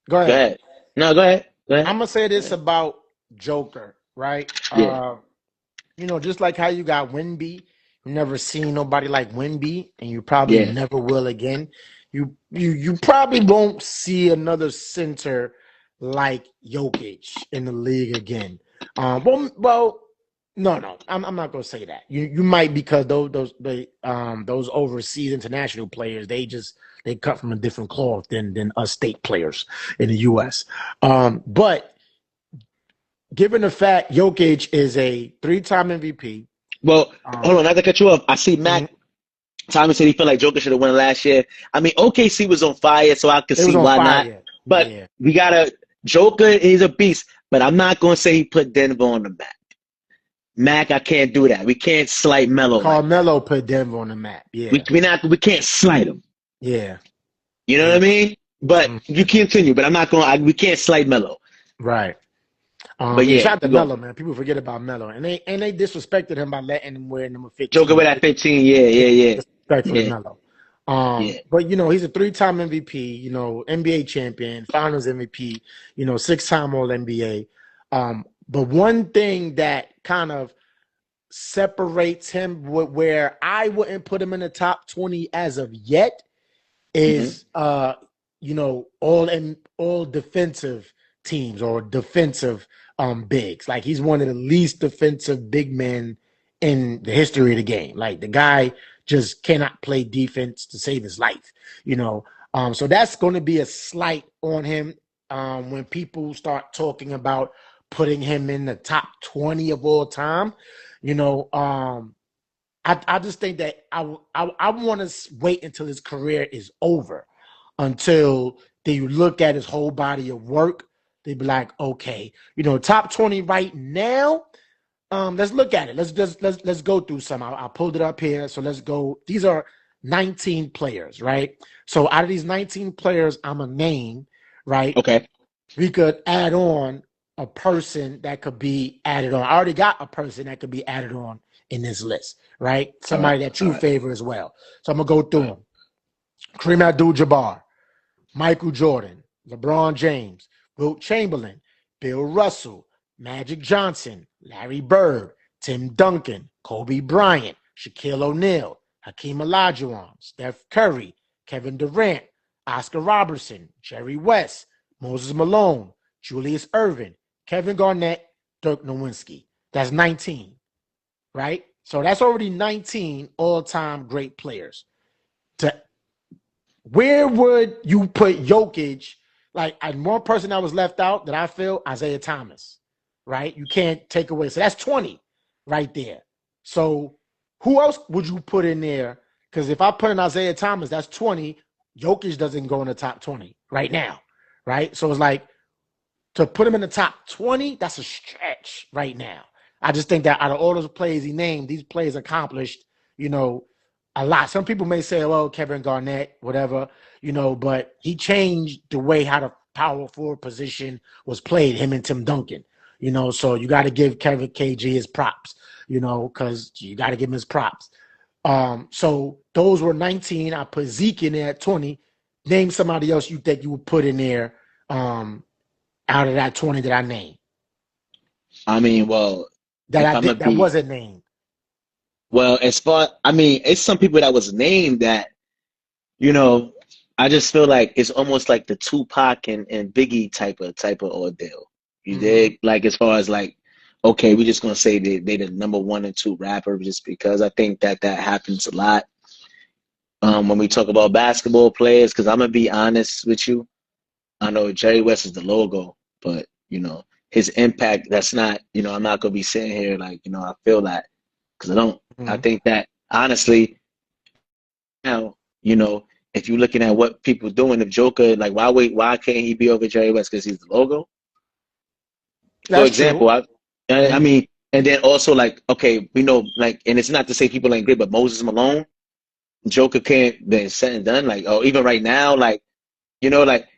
Go ahead.
No, go ahead.
I'm gonna say this about Joker, right?
Yeah.
Just like how you got Wemby, You've never seen nobody like Wemby, and you probably
Yeah.
never will again. You probably won't see another center like Jokic in the league again. Well, no, I'm not gonna say that. You might, because those overseas international players, they cut from a different cloth than us state players in the U.S. But given the fact Jokic is a 3-time MVP,
Well,
um,
hold on, not to cut you off. I see
mhm,
Mac Thomas said he felt like Joker should have won last year. I mean, OKC was on fire, so I could
it was
see
on
why not.
fire.
But
Yeah,
we gotta Joker, he's a beast. But I'm not gonna say he put Denver on the map. Mac, I can't do that. We can't slight Melo like that.
Carmelo put Denver on the map.
We
Yeah,
we can't slight him.
yeah,
You know what I
yeah.
mean? But
Mhm.
you continue. But I'm not going. We can't slight Melo.
Right.
But
Yeah.
yeah,
Shout out to
we go.
Melo, man. People forget about Melo, and they disrespected him by letting him wear number
Joker
15.
with that 15. Yeah,
Yeah,
yeah,
disrespectfully
yeah,
Melo.
yeah,
But he's a 3-time MVP, NBA champion, Finals MVP, 6-time All NBA. But one thing that kind of separates him, where I wouldn't put him in the top 20 as of yet,
yeah. Hmm.
is all defensive teams or defensive bigs. Like, he's one of the least defensive big men in the history of the game. Like, the guy just cannot play defense to save his life. So that's going to be a slight on him when people start talking about putting him in the top 20 of all time. I just think that I want to wait until his career is over, until they look at his whole body of work. They be like, okay, top 20 right now. Let's look at it. Let's go through some. I pulled it up here, so let's go. These are 19 players, right? So out of these 19 players, I'm a name, right?
Okay.
We could add on a person that could be added on. I already got a person that could be added on in this list, right?
All right.
Somebody that
All
you
right.
favor as well. So I'm gonna go through them. Kareem Abdul-Jabbar, Michael Jordan, LeBron James, Wilt Chamberlain, Bill Russell, Magic Johnson, Larry Bird, Tim Duncan, Kobe Bryant, Shaquille O'Neal, Hakeem Olajuwon, Steph Curry, Kevin Durant, Oscar Robertson, Jerry West, Moses Malone, Julius Erving, Kevin Garnett, Dirk Nowitzki. That's 19, right? So that's already 19 all-time great players. To Where would you put Jokic? Like, and one person that was left out that I feel, Isaiah Thomas, right? You can't take away. So that's 20 right there. So who else would you put in there? Because if I put in Isaiah Thomas, that's 20. Jokic doesn't go in the top 20 right now, right? So it's like, to put him in the top 20, that's a stretch right now. I just think that out of all those players he named, these players accomplished, a lot. Some people may say, well, Kevin Garnett, whatever, but he changed the way how the power forward position was played, him and Tim Duncan. So you got to give Kevin KG his props, because you got to give him his props. So those were 19. I put Zeke in there at 20. Name somebody else you think you would put in there out of that 20 that I named.
I mean, well,
That
if
I
I'm gonna
did that
be
wasn't named.
well, as far, I mean, it's some people that was named that, you know, I just feel like it's almost like the Tupac and Biggie type of ordeal. You
Mm-hmm.
dig? Like, as far as like, okay, we're just gonna say they the number one and two rapper just because I think that happens a lot. When we talk about basketball players, because I'm gonna be honest with you, I know Jerry West is the logo, but his impact. That's not. I'm not gonna be sitting here like I feel that because I don't. I
Mm-hmm.
think that honestly now, if you're looking at what people doing, if Joker, like, why wait? Why can't he be over Jerry West? Because he's the logo. For
That's true.
example, I
Mm-hmm.
mean, and then also like, okay, we know like, and it's not to say people ain't great, but Moses Malone, Joker can't been said and done. Like, oh, even right now, like, like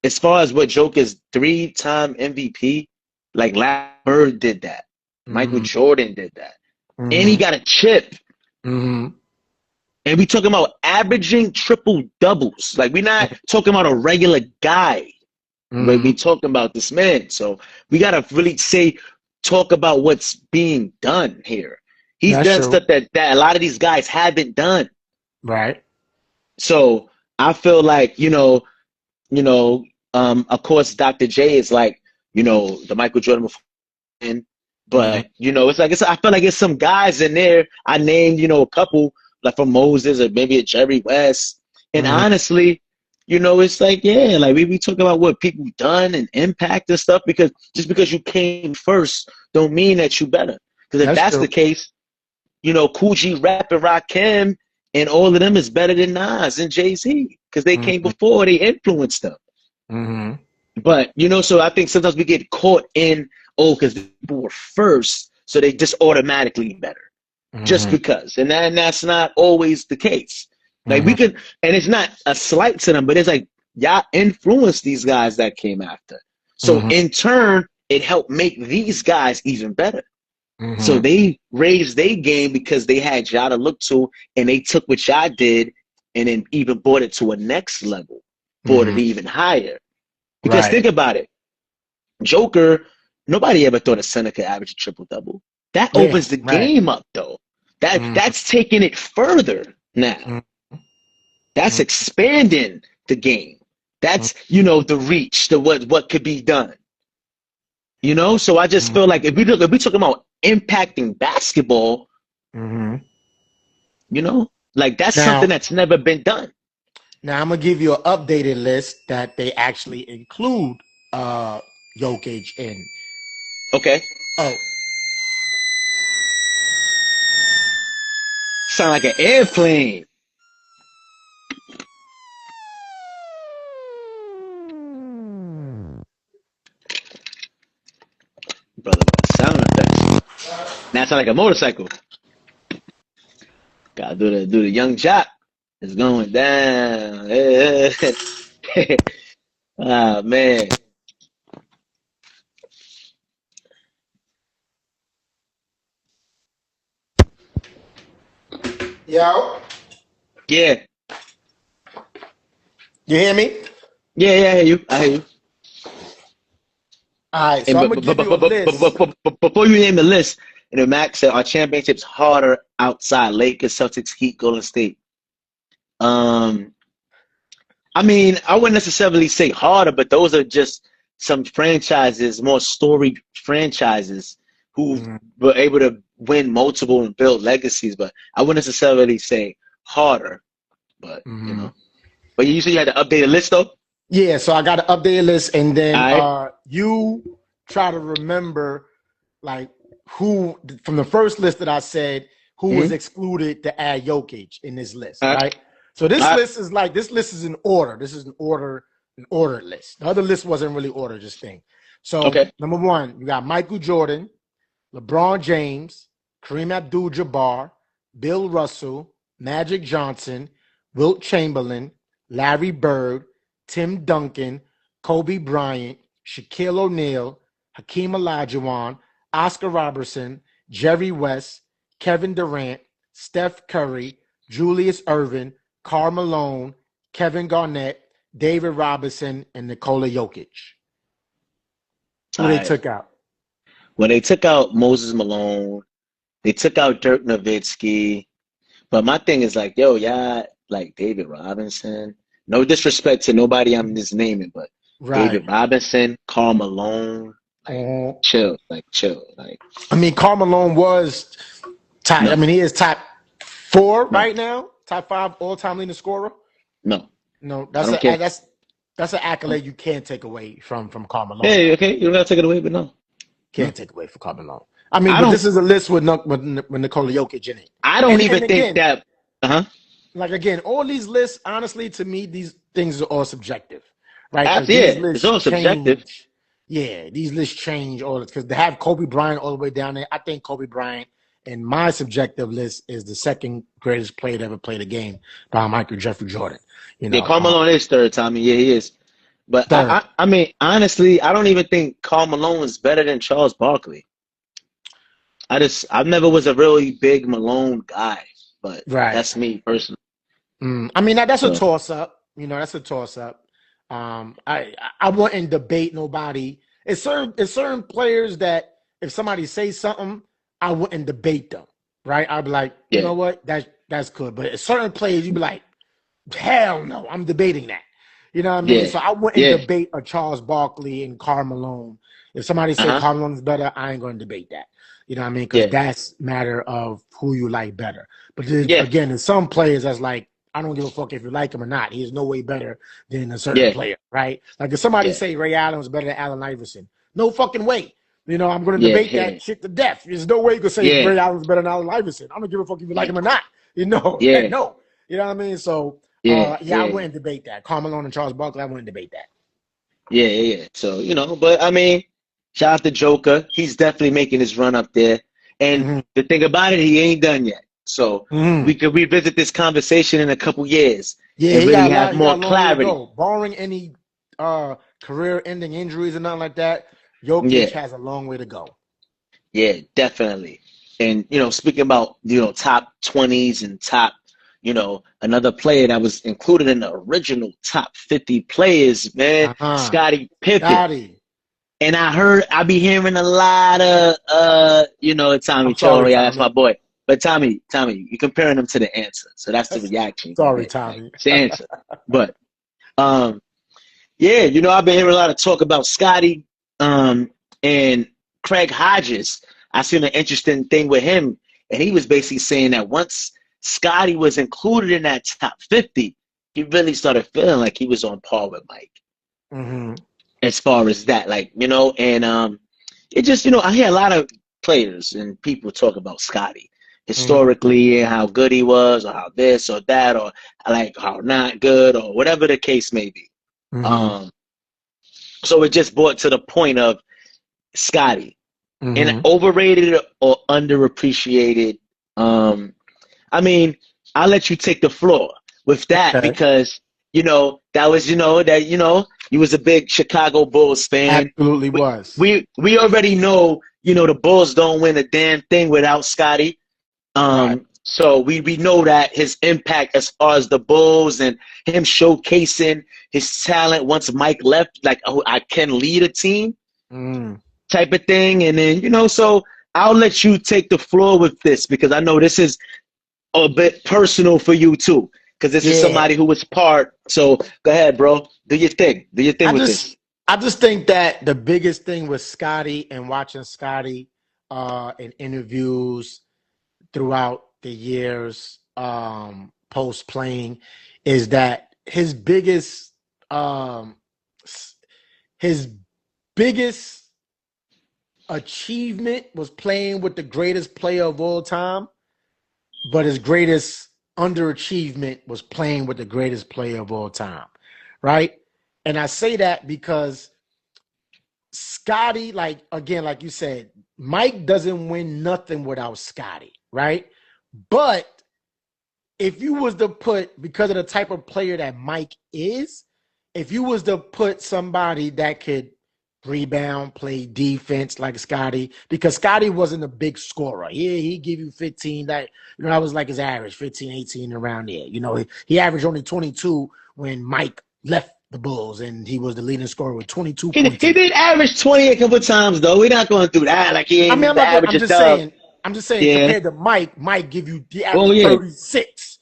as far as what Joker's 3-time MVP, like Larry Bird did that, Michael
Mm-hmm.
Jordan did that, and he
Mm-hmm.
got a chip.
Mm-hmm.
And we talking about averaging triple doubles. Like, we're not talking about a regular guy, but we
Mm-hmm.
talking about this man. So we gotta really talk about what's being done here. He's
That's
done
true.
stuff that a lot of these guys haven't done.
Right.
So I feel like, of course, Dr. J is like, the Michael Jordan before,
Mm-hmm.
but I feel like it's some guys in there. I named, a couple like from Moses or maybe a Jerry West. And
Mm-hmm.
honestly, it's like, yeah, like we talk about what people done and impact and stuff because just because you came first don't mean that you better. Because if
That's
that's
true.
the case, Cool G Rap and Rakim and all of them is better than Nas and Jay-Z because they came
Mm-hmm.
before, they influenced them.
Mm-hmm.
But, so I think sometimes we get caught in, because people were first, so they just automatically better just
Mm-hmm.
because. And that's not always the case. Like we
Mm-hmm.
could, and it's not a slight to them, but it's like y'all influenced these guys that came after. So
Mm-hmm.
in turn, it helped make these guys even better. So
Mm-hmm.
they raised their game because they had y'all to look to, and they took what y'all did and then even brought it to a next level, brought it
Mm-hmm.
even higher. Because
Right.
think about it, Joker, nobody ever thought a center could average a triple double. That
Yeah.
opens the
Right.
game up, though.
Mm-hmm.
That's taking it further now. That's
Mm-hmm.
expanding the game. That's the reach, the what could be done. So I just feel like if we talking about impacting basketball,
Mm-hmm.
like that's something
Now,
that's never been done.
now I'm gonna give you an updated list that they actually include Jokic in.
Okay,
Oh,
sound like an airplane, brother. Sound effects. That sound like a motorcycle. Gotta do the young jock. It's going down. Ah man.
yo,
Yeah.
you hear me?
Yeah, I hear you. I hear you.
All right, so
And
I'm gonna give you a list.
before you name the list, Max said our championships harder outside Lakers, Celtics, Heat, Golden State. Um, I mean, I wouldn't necessarily say harder, but those are just some franchises, more storied franchises who
Mhm.
were able to win multiple and build legacies. But I wouldn't necessarily say harder. But
Mhm.
But you said you had to update a list though.
Yeah, so I got an updated list, and
All
then
right.
you try to remember like who from the first list that I said who was
Mm-hmm.
excluded to add Jokic in this list,
All right.
right? So
All right.
this list is in order. This is an ordered list. The other list wasn't really ordered, just thing. So
Okay.
number one, you got Michael Jordan, LeBron James, Kareem Abdul-Jabbar, Bill Russell, Magic Johnson, Wilt Chamberlain, Larry Bird, Tim Duncan, Kobe Bryant, Shaquille O'Neal, Hakeem Olajuwon, Oscar Robertson, Jerry West, Kevin Durant, Steph Curry, Julius Erving, Karl Malone, Kevin Garnett, David Robinson, and Nikola Jokic.
All
Who they
right.
took out?
Well, they took out Moses Malone. They took out Dirk Nowitzki. But my thing is like, yo, yeah, like David Robinson. No disrespect to nobody I'm just naming, but
Right.
David Robinson, Karl Malone, like
Mhm.
chill, like
I mean, Karl Malone was top. I
no,
mean, he is top four
no,
right now, top five all-time leading scorer.
no.
No,
I don't care.
that's an accolade you can't take away from Karl Malone.
Hey, okay, you don't gotta take it away, but no, no.
Can't take away from Karl Malone. I mean,
I
but
don't.
this is a list with Nikola Jokic in it.
I don't even
And
think
again,
that. Uh huh.
like again, all these lists, honestly, to me, these things are all subjective, right? Like these
Yeah, it's
lists
all subjective.
change. Yeah, these lists change all the because they have Kobe Bryant all the way down there. I think Kobe Bryant in my subjective list is the second greatest player to ever play the game behind Michael Jeffrey Jordan. You
Yeah,
know,
Karl Malone is third, Tommy. Yeah, he is. But
third,
I mean, honestly, I don't even think Karl Malone is better than Charles Barkley. I never was a really big Malone guy, but
right?
that's me personally.
I mean, that's a
So
toss up. You know, that's a toss up. I wouldn't debate nobody. It's certain players that if somebody says something, I wouldn't debate them. right? I'd be like, you
Yeah.
know what? That's good. But at certain plays, you'd be like, hell no, I'm debating that. You know what I mean?
Yeah.
So I wouldn't
Yeah.
debate a Charles Barkley and Karl Malone. If somebody say
Uh-huh.
Karl Malone is better, I ain't going to debate that. You know what I mean? Because
Yeah.
that's matter of who you like better. But then,
Yeah.
again, in some players, that's like, I don't give a fuck if you like him or not. He is no way better than a certain
Yeah.
player, right? Like if somebody
Yeah.
say Ray Allen was better than Allen Iverson, no fucking way. You know, I'm going to
Yeah.
debate that shit to death. There's no way you can say
Yeah.
Ray Allen's better than Allen Iverson. I don't give a fuck if you like him or not. You know,
Yeah.
no. You know what I mean? So,
Yeah.
yeah, I
Yeah.
wouldn't debate that. Karl Malone and Charles Barkley, I wouldn't debate that.
Yeah. Yeah. So, but I mean, shout out to Joker. He's definitely making his run up there. And
Mm-hmm.
the thing about it, he ain't done yet. So
Mm-hmm.
we could revisit this conversation in a couple years
Yeah,
and
he
really
got a
have
lot. He
more
got a long way to
clarity.
go. Barring any career-ending injuries or nothing like that, Jokic
Yeah.
has a long way to go.
Yeah, definitely. And speaking about top 20s and top, another player that was included in the original top 50 players, man,
Uh-huh.
Scottie Pippen.
Scotty.
And I be hearing a lot of Tommy
I'm sorry,
Chori, that's my
Tommy.
boy. But Tommy, you're comparing them to the answer. So that's the reaction you're gonna
Sorry,
get. Like,
Tommy.
it's the answer. But um yeah, I've been hearing a lot of talk about Scotty, and Craig Hodges. I seen an interesting thing with him, and he was basically saying that once Scotty was included in that top 50, he really started feeling like he was on par with Mike
Mm-hmm.
as far as that, and it just, I hear a lot of players and people talk about Scotty
Mm-hmm.
historically and how good he was, or how this or that, or like how not good, or whatever the case may be.
Mm-hmm.
Um, so it just brought to the point of Scotty, and
Mm-hmm.
overrated or underappreciated. Um, I mean, I'll let you take the floor with that
Okay.
because that was that you was a big Chicago Bulls fan.
Absolutely
We
was.
we already know the Bulls don't win a damn thing without Scotty.
Right.
So we know that his impact as far as the Bulls and him showcasing his talent once Mike left, like, oh, I can lead a team
Mm.
type of thing. And then, so I'll let you take the floor with this because I know this is a bit personal for you too, because this is
Yeah.
somebody who was part. So go ahead, bro. Do your thing. Do your thing
I
with
just
this.
I just think that the biggest thing with Scotty and watching Scotty in interviews throughout the years post playing is that um his biggest achievement was playing with the greatest player of all time, but his greatest underachievement was playing with the greatest player of all time, right? And I say that because Scotty, like again, like you said, Mike doesn't win nothing without Scotty, right? But if you was to put, because of the type of player that Mike is, if you was to put somebody that could rebound, play defense like Scotty, because Scotty wasn't a big scorer. He give you 15, that was like his average, 15, 18 around there. He averaged only 22 when Mike left the Bulls and he was the leading scorer with 22 points
He
a game.
did average 20 a couple times though. We're not going through that. Like he
I mean,
ain't the average
I'm
of
just
dub.
saying,
Yeah.
compared to Mike give you the
Oh
average
yeah.
36.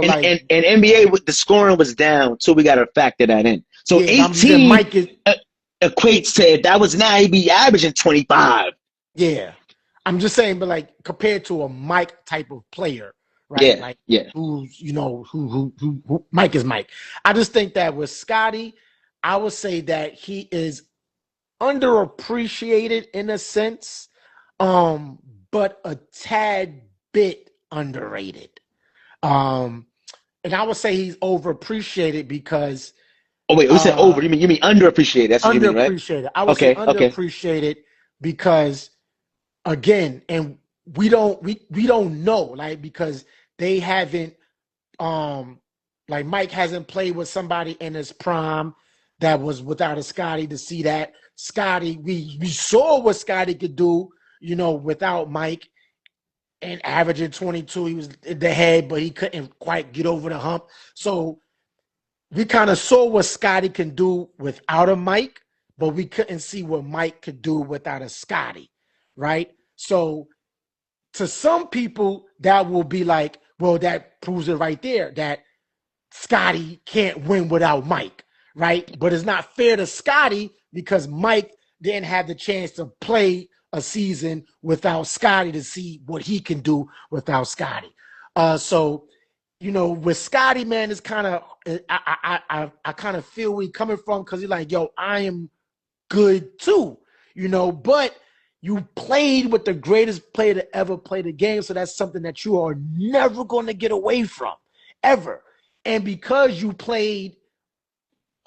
And,
Like,
and and NBA with the scoring was down, so we got to factor that in. So
yeah, but I'm just saying
18
Mike is,
equates to, if that was now, he'd be averaging 25.
yeah. I'm just saying, but like compared to a Mike type of player, right?
Yeah,
Like
yeah.
who's, who Mike is Mike. I just think that with Scotty, I would say that he is underappreciated in a sense, but a tad bit underrated. Um, and I would say he's overappreciated because
Oh wait, we said
uh
over. You mean underappreciated? That's what you mean, right?
underappreciated. I would say
Okay, okay.
underappreciated because again, and we don't know, like because they haven't like Mike hasn't played with somebody in his prime that was without a Scotty to see that Scotty, we saw what Scotty could do, without Mike and averaging 22. He was in the head, but he couldn't quite get over the hump. So we kind of saw what Scotty can do without a Mike, but we couldn't see what Mike could do without a Scotty, right? So to some people, that will be like, well, that proves it right there that Scottie can't win without Mike, right? But it's not fair to Scottie because Mike didn't have the chance to play a season without Scottie to see what he can do without Scottie. So, with Scottie, man, it's kind of I kind of feel where he's coming from because he's like, yo, I am good too, but you played with the greatest player to ever play the game, so that's something that you are never going to get away from, ever. And because you played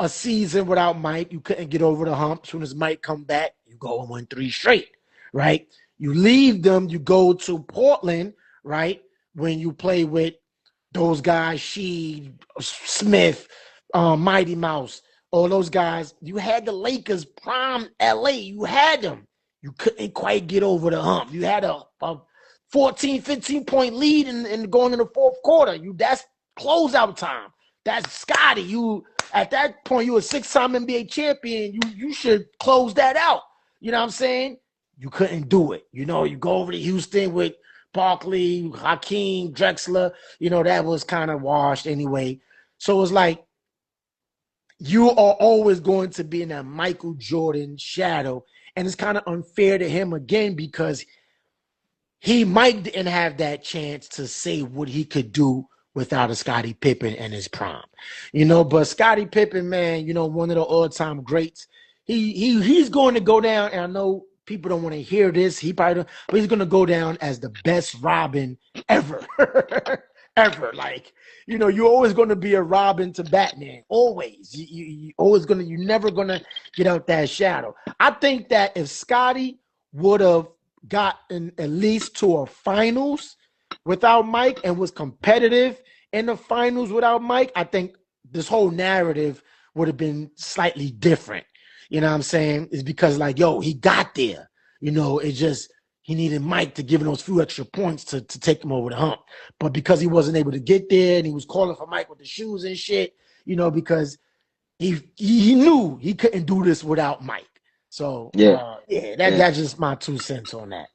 a season without Mike, you couldn't get over the hump. As soon as Mike come back, you go and win 3 straight, right? You leave them, you go to Portland, right? When you play with those guys, Sheed, Smith, Mighty Mouse, all those guys, you had the Lakers prime LA. You had them. You couldn't quite get over the hump. You had a 14, 15-point lead and going in the fourth quarter. That's closeout time. That's Scottie. You at that point, you a 6-time NBA champion. You should close that out. You know what I'm saying? You couldn't do it. You go over to Houston with Barkley, Hakeem, Drexler. That was kind of washed anyway. So it's like you are always going to be in that Michael Jordan shadow. And it's kind of unfair to him again because Mike didn't have that chance to say what he could do without a Scottie Pippen and his prime. But Scottie Pippen, man, one of the all-time greats. He's going to go down, and I know people don't want to hear this. He probably don't, but he's going to go down as the best Robin ever. Ever. Like, you're always going to be a Robin to Batman. Always. You're never going to get out that shadow. I think that if Scottie would have gotten at least to a finals without Mike and was competitive in the finals without Mike, I think this whole narrative would have been slightly different. You know what I'm saying? It's because he got there. It's just he needed Mike to give him those few extra points to take him over the hump. But because he wasn't able to get there and he was calling for Mike with the shoes and shit, because he knew he couldn't do this without Mike. So, that's just my 2 cents on that.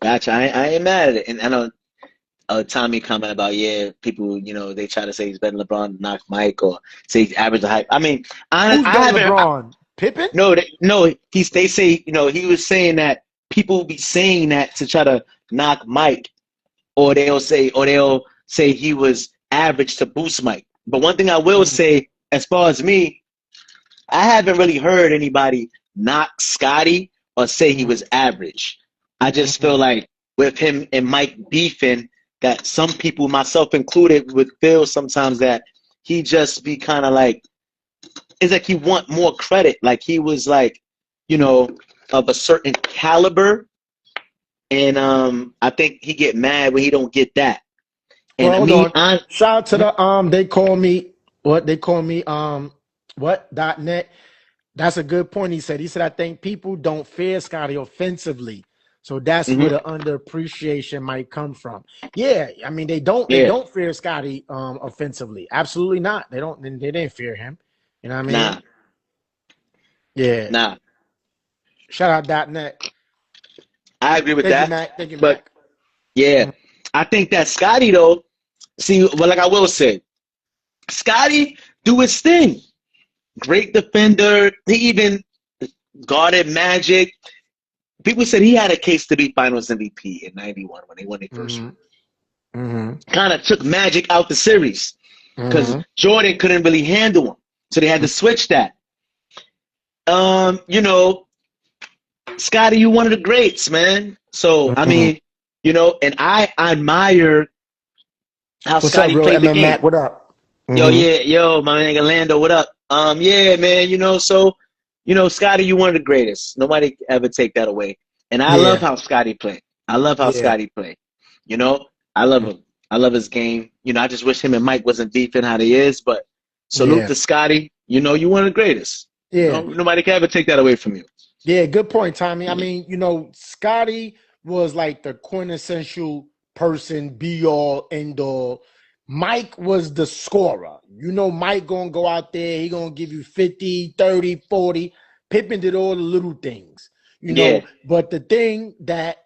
Gotcha. I ain't mad at it. And I know Tommy comment about, people, they try to say he's better than LeBron, knock Mike, or say he's average the hype. I mean,
who's better than LeBron? Pippen?
No, they say, he was saying that people be saying that to try to knock Mike, or they'll say he was average to boost Mike. But one thing I will say, as far as me, I haven't really heard anybody knock Scottie or say he was average. I just feel like with him and Mike beefing, that some people, myself included, would feel sometimes that he just be kind of like, it's like he want more credit. Like he was like, of a certain caliber. And I think he get mad when he don't get that. And
shout out to the they call me .net. That's a good point. He said, I think people don't fear Scottie offensively. So that's where the underappreciation might come from. Yeah, I mean they don't fear Scottie offensively. Absolutely not. They didn't fear him. You know what I mean?
Nah.
Yeah.
Nah.
Shout out .net.
I agree with
Thank
that.
You,
but
Mac.
Yeah, I think that Scottie though, like I will say, Scottie do his thing. Great defender. He even guarded Magic. People said he had a case to be Finals MVP in '91 when they won their first one. Kind of took Magic out the series because Jordan couldn't really handle him, so they had to switch that. Scottie, you one of the greats, man. So I mean, and I admire how Scottie played the game.
Matt, what up?
Yo, my nigga Lando, what up? Yeah, man. So. Scottie, you one of the greatest. Nobody ever take that away. And I love how Scottie played. I love how Scottie played. I love him. I love his game. I just wish him and Mike wasn't beefing how they is. But salute to Scottie. You one of the greatest.
Yeah.
Nobody can ever take that away from you.
Yeah, good point, Tommy. I mean, Scottie was like the quintessential person, be all, end all. Mike was the scorer. Mike going to go out there. He going to give you 50, 30, 40. Pippen did all the little things, But the thing that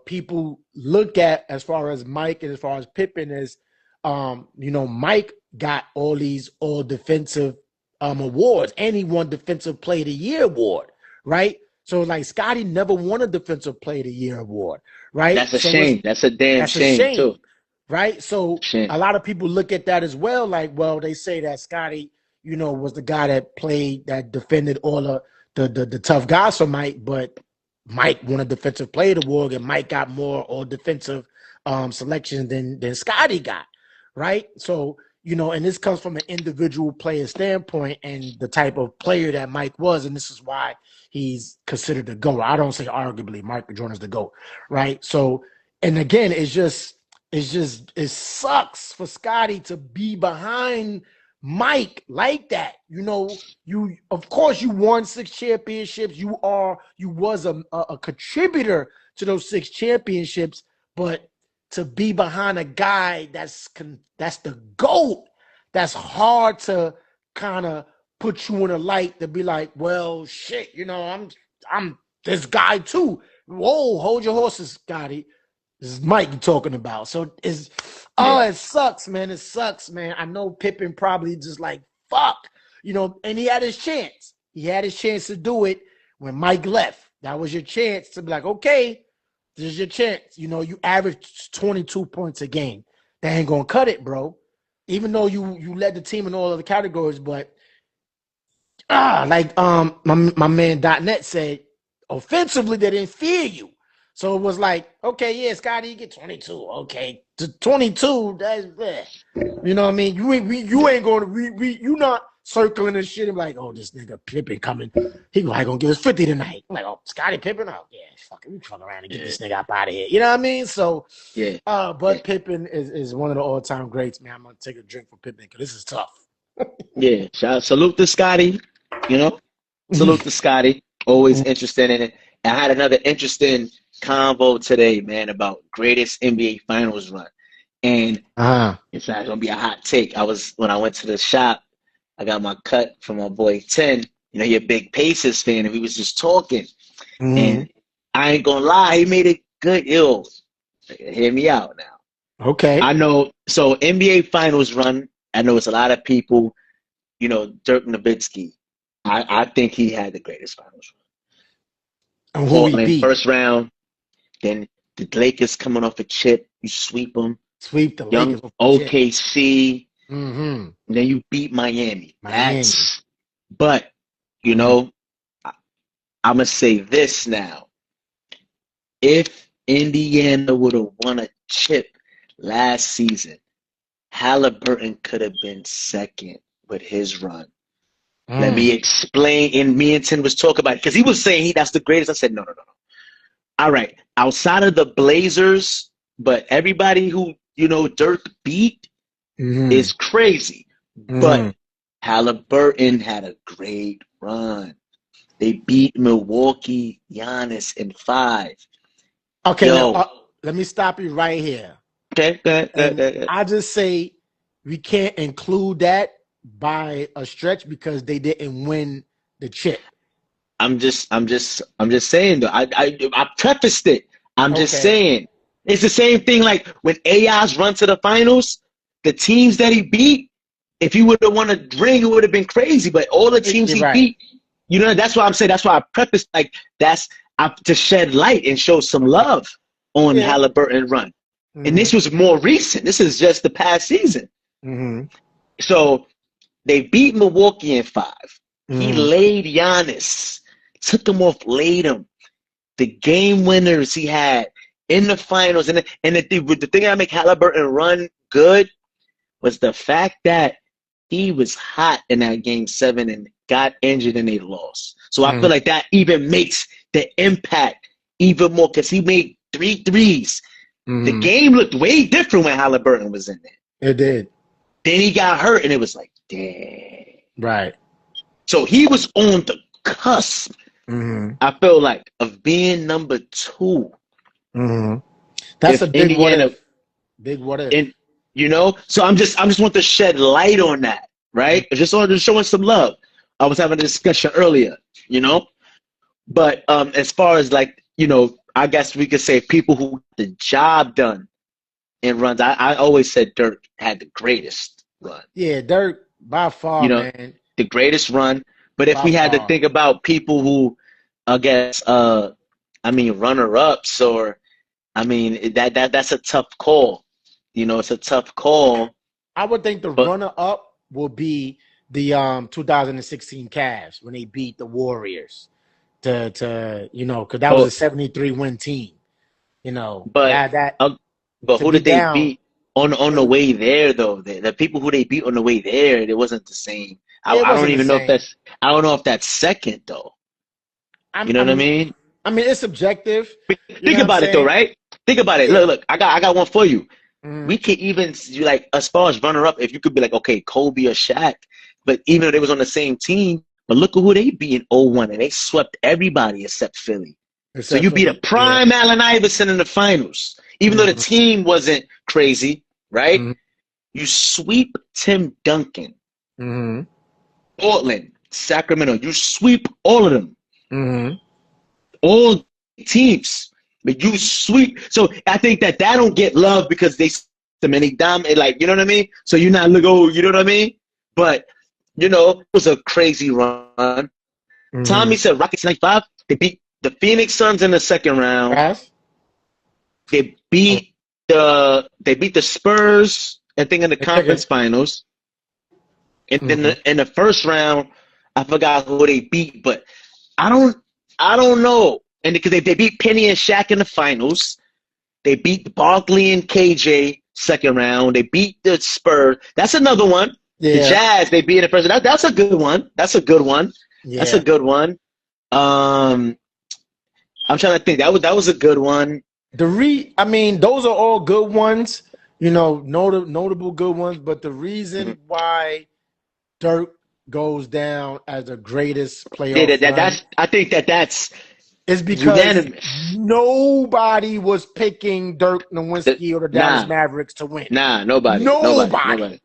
people look at as far as Mike and as far as Pippen is, Mike got all these all defensive awards, and he won Defensive Player of the Year award, right? So like Scottie never won a Defensive Player of the Year award, right?
That's a shame. That's a damn shame too.
Right? So a lot of people look at that as well. Like, well, they say that Scottie, was the guy that defended all the tough guys for Mike, but Mike won a Defensive Player award, and Mike got more all defensive selections than Scottie got, right? So, and this comes from an individual player standpoint and the type of player that Mike was, and this is why he's considered the GOAT. I don't say arguably Michael Jordan's the GOAT, right? So, and again, it sucks for Scottie to be behind Mike like that. You of course you won 6 championships. You was a contributor to those 6 championships, but to be behind a guy that's the GOAT, that's hard to kind of put you in a light to be like, well, shit, I'm this guy too. Whoa, hold your horses, Scottie. This is Mike you're talking about. So it sucks, man. It sucks, man. I know Pippen probably just like, fuck, and he had his chance. He had his chance to do it when Mike left. That was your chance to be like, okay, this is your chance. You averaged 22 points a game. That ain't gonna cut it, bro. Even though you led the team in all other categories, but my man .net said, offensively they didn't fear you. So it was like, okay, yeah, Scottie, you get 22. Okay, to 22, that's you know what I mean. You ain't going to you not circling and shit. I'm like, oh, this nigga Pippen coming. He gonna give us 50 tonight. I'm like, oh, Scottie Pippen. Oh yeah, fucking fuck around and get this nigga up out of here. You know what I mean? So but Pippen is one of the all time greats, man. I'm gonna take a drink for Pippen because this is tough.
Salute to Scottie. Salute to Scottie. Always interested in it. I had another interesting convo today, man, about greatest NBA Finals run, and it's not gonna be a hot take. When I went to the shop, I got my cut from my boy 10. He a big Pacers fan, and we was just talking, and I ain't gonna lie, he made it good. Hear me out now.
Okay,
I know. So NBA Finals run, I know it's a lot of people. Dirk Nowitzki. I think he had the greatest Finals run. Portland first round. Then the Lakers coming off a chip, you sweep them.
Sweep the
Young
Lakers.
OKC. And then you beat Miami. But I'm gonna say this now. If Indiana would have won a chip last season, Halliburton could have been second with his run. Let me explain. And me and Tim was talking about it because he was saying that's the greatest. I said no. All right, outside of the Blazers, but everybody who Dirk beat is crazy. But Halliburton had a great run. They beat Milwaukee, Giannis in 5.
Okay, let me stop you right here.
Okay, go ahead.
I just say we can't include that by a stretch because they didn't win the chip.
I'm just saying though. I prefaced it. I'm just saying it's the same thing. Like when AI's run to the finals, the teams that he beat, if he would have won a ring, it would have been crazy. But all the teams he beat, that's why I'm saying. That's why I prefaced to shed light and show some love on Halliburton run. And this was more recent. This is just the past season. So they beat Milwaukee in 5. He laid Giannis. Took him off, laid him. The game winners he had in the finals. And the thing that make Halliburton run good was the fact that he was hot in that game 7 and got injured and they lost. So I feel like that even makes the impact even more because he made 3 threes. The game looked way different when Halliburton was in there.
It did.
Then he got hurt and it was like, damn.
Right.
So he was on the cusp. I feel like of being number 2.
That's a big Indiana, what if. Big what if.
And, so I'm just want to shed light on that, right? Just showing some love. I was having a discussion earlier, But as far as I guess we could say people who got the job done in runs. I always said Dirk had the greatest run.
Yeah, Dirk by
You
far,
know,
man,
the greatest run. But if
by
we had to
far.
think about people who, I guess, I mean, runner-ups, or I mean, that's a tough call. You know, it's a tough call.
I would think the
But
runner up will be the 2016 Cavs when they beat the Warriors to because that was a
but
73 win team. You know
but
that
uh, but
to
who
be
did they
down.
beat on the way there though? The people who they beat on the way there, it wasn't the same.
It
I don't
wasn't the
even know if
same.
that's second though.
I'm,
You know what I
I'm
mean?
I mean it's subjective. You know
Think
what I'm
about it though,
saying?
right? Think about it.
Yeah.
Look, I got one for you.
Mhm.
We could even like as far as runner up, if you could be like, okay, Kobe or Shaq, but even though they was on the same team, but look at who they beat in '01, and they swept everybody except Philly. So
Except
you
for
beat a
the yeah.
prime Allen Iverson in the finals, even though the
Mhm.
team wasn't crazy, right?
Mhm.
You sweep Tim Duncan,
Mhm.
Portland, Sacramento. You sweep all of them,
Mhm.
all teams, but you sweep. So I think that don't get love because they them and they dominate, like, you know what I mean? So you're not look, oh, you know what I mean? But it was a crazy run. Tommy
Mhm.
said Rockets 95. They beat the Phoenix Suns in the second round.
Pass.
They beat the Spurs, I think, in the
The second.
conference finals. And then
Mhm.
in the first round, I forgot who they beat, but I don't I don't know. And because they beat Penny and Shaq in the finals. They beat Barkley and KJ second round. They beat the Spurs. That's another one. The
Yeah.
Jazz, they beat in the first. That's a good one. That's a good one. That's a
Yeah.
good one. Um, I'm trying to think. That was a good one.
I mean, those are all good ones, notable good ones. But the reason
Mhm.
why Dirk goes down as the greatest
Yeah,
playoff run
that's. I think that's
is because
unanimous.
nobody was picking Dirk
That,
Nowitzki or the Dallas
nah,
Mavericks to win.
nobody.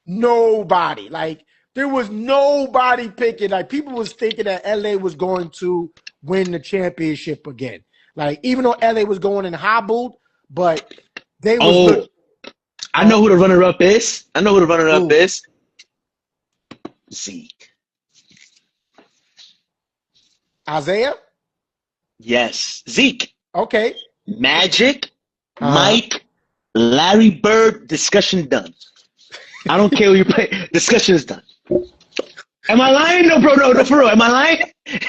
Nobody. Like there was nobody picking. Like people was thinking that LA was going to win the championship again. Like even though LA was going and hobbled, but they was
Oh,
look.
I know who the runner-up is.
Who?
Zeke.
Isaiah?
Yes, Zeke.
Okay.
Magic,
Uh huh.
Mike, Larry Bird, discussion done. I don't care who you play. Discussion is done. Am I lying? No, bro. No, for real. Am I lying?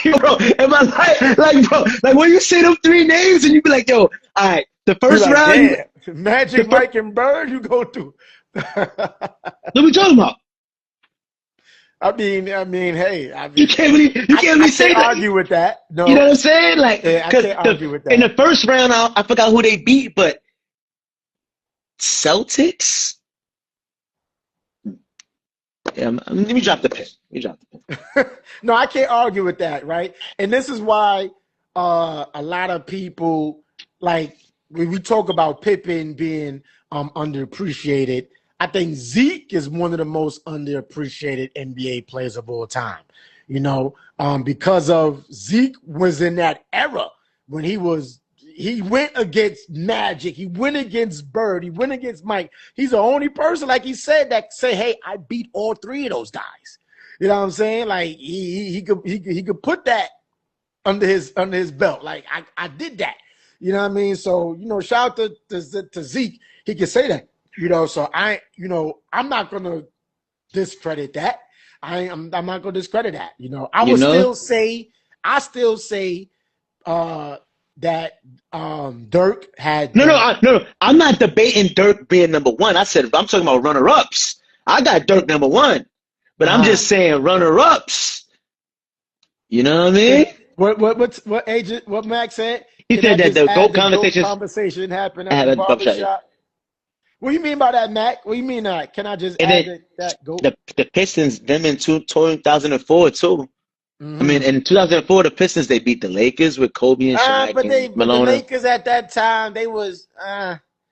Yo, bro, am I lying? Like, bro, like when you say them three names and you be like, yo, all right, the
You're
first
like,
round,
damn.
the
Magic,
first,
Mike, and Bird, you go through.
what we talking about?
Hey,
You can't
I
really
can't
say that.
argue with that.
You know
No,
what I'm saying? Like,
yeah, I
cause
can't argue with
in the
that.
first round, I forgot who they beat, but Celtics. Yeah, let me drop the pin.
No, I can't argue with that, right? And this is why a lot of people like when we talk about Pippen being underappreciated. I think Zeke is one of the most underappreciated NBA players of all time. Because of Zeke was in that era when he went against Magic, he went against Bird, he went against Mike. He's the only person, like he said, that say, "Hey, I beat all three of those guys." You know what I'm saying? Like he could put that under his belt. Like I did that. You know what I mean? So shout out to Zeke. He can say that. So I'm not gonna discredit that. I'm not gonna discredit that. I
You
will
know?
still say uh that Dirk had
No,
the
no. I'm not debating Dirk being number one. I said I'm talking about runner-ups. I got Dirk number one, but I'm
uh
just saying runner-ups. You know what I mean?
what Max said.
He
Can I
said that
just
the
add
GOAT
the GOAT
conversations
conversation happen at
have
the
a bump shot.
barbershop? What do you mean by that, Mac? What do you mean that? Can I just
And
add
then
that GOAT?
the Pistons, them in 2004 too. I mean,
Mm-hmm.
in 2004, the Pistons, they beat the Lakers with Kobe and Shaq and
But the
Malone.
Lakers at that time they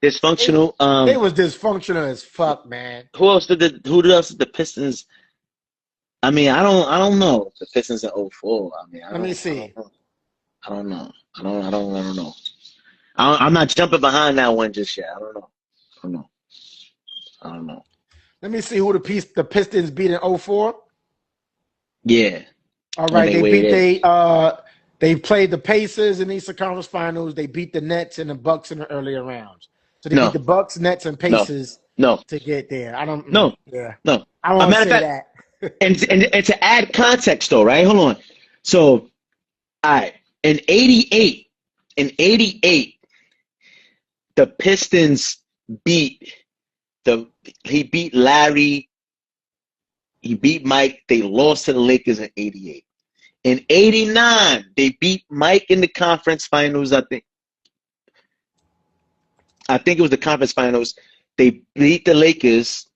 Dysfunctional.
they was dysfunctional as fuck, man.
Who else did the Pistons? I mean, I don't know the Pistons in '04. I mean,
Let me see.
I don't know. I don't know. I'm not jumping behind that one just yet. I don't know. I don't know. I don't know.
Let me see who the Pistons beat in 04.
Yeah.
All
When
right,
they weighed in.
they played the Pacers in the Eastern Conference Finals. They beat the Nets and the Bucks in the earlier rounds. So they beat
No.
the Bucks, Nets, and
No.
Pacers
No.
to get there. I don't.
No.
Yeah,
No.
I
A
won't
matter of
say
fact,
that.
and to add context though, right? Hold on. So, all right, in '88, the Pistons beat the he beat Larry, he beat Mike. They lost to the Lakers in '88. In '89, they beat Mike in the conference finals. I think it was the conference finals. They beat the Lakers.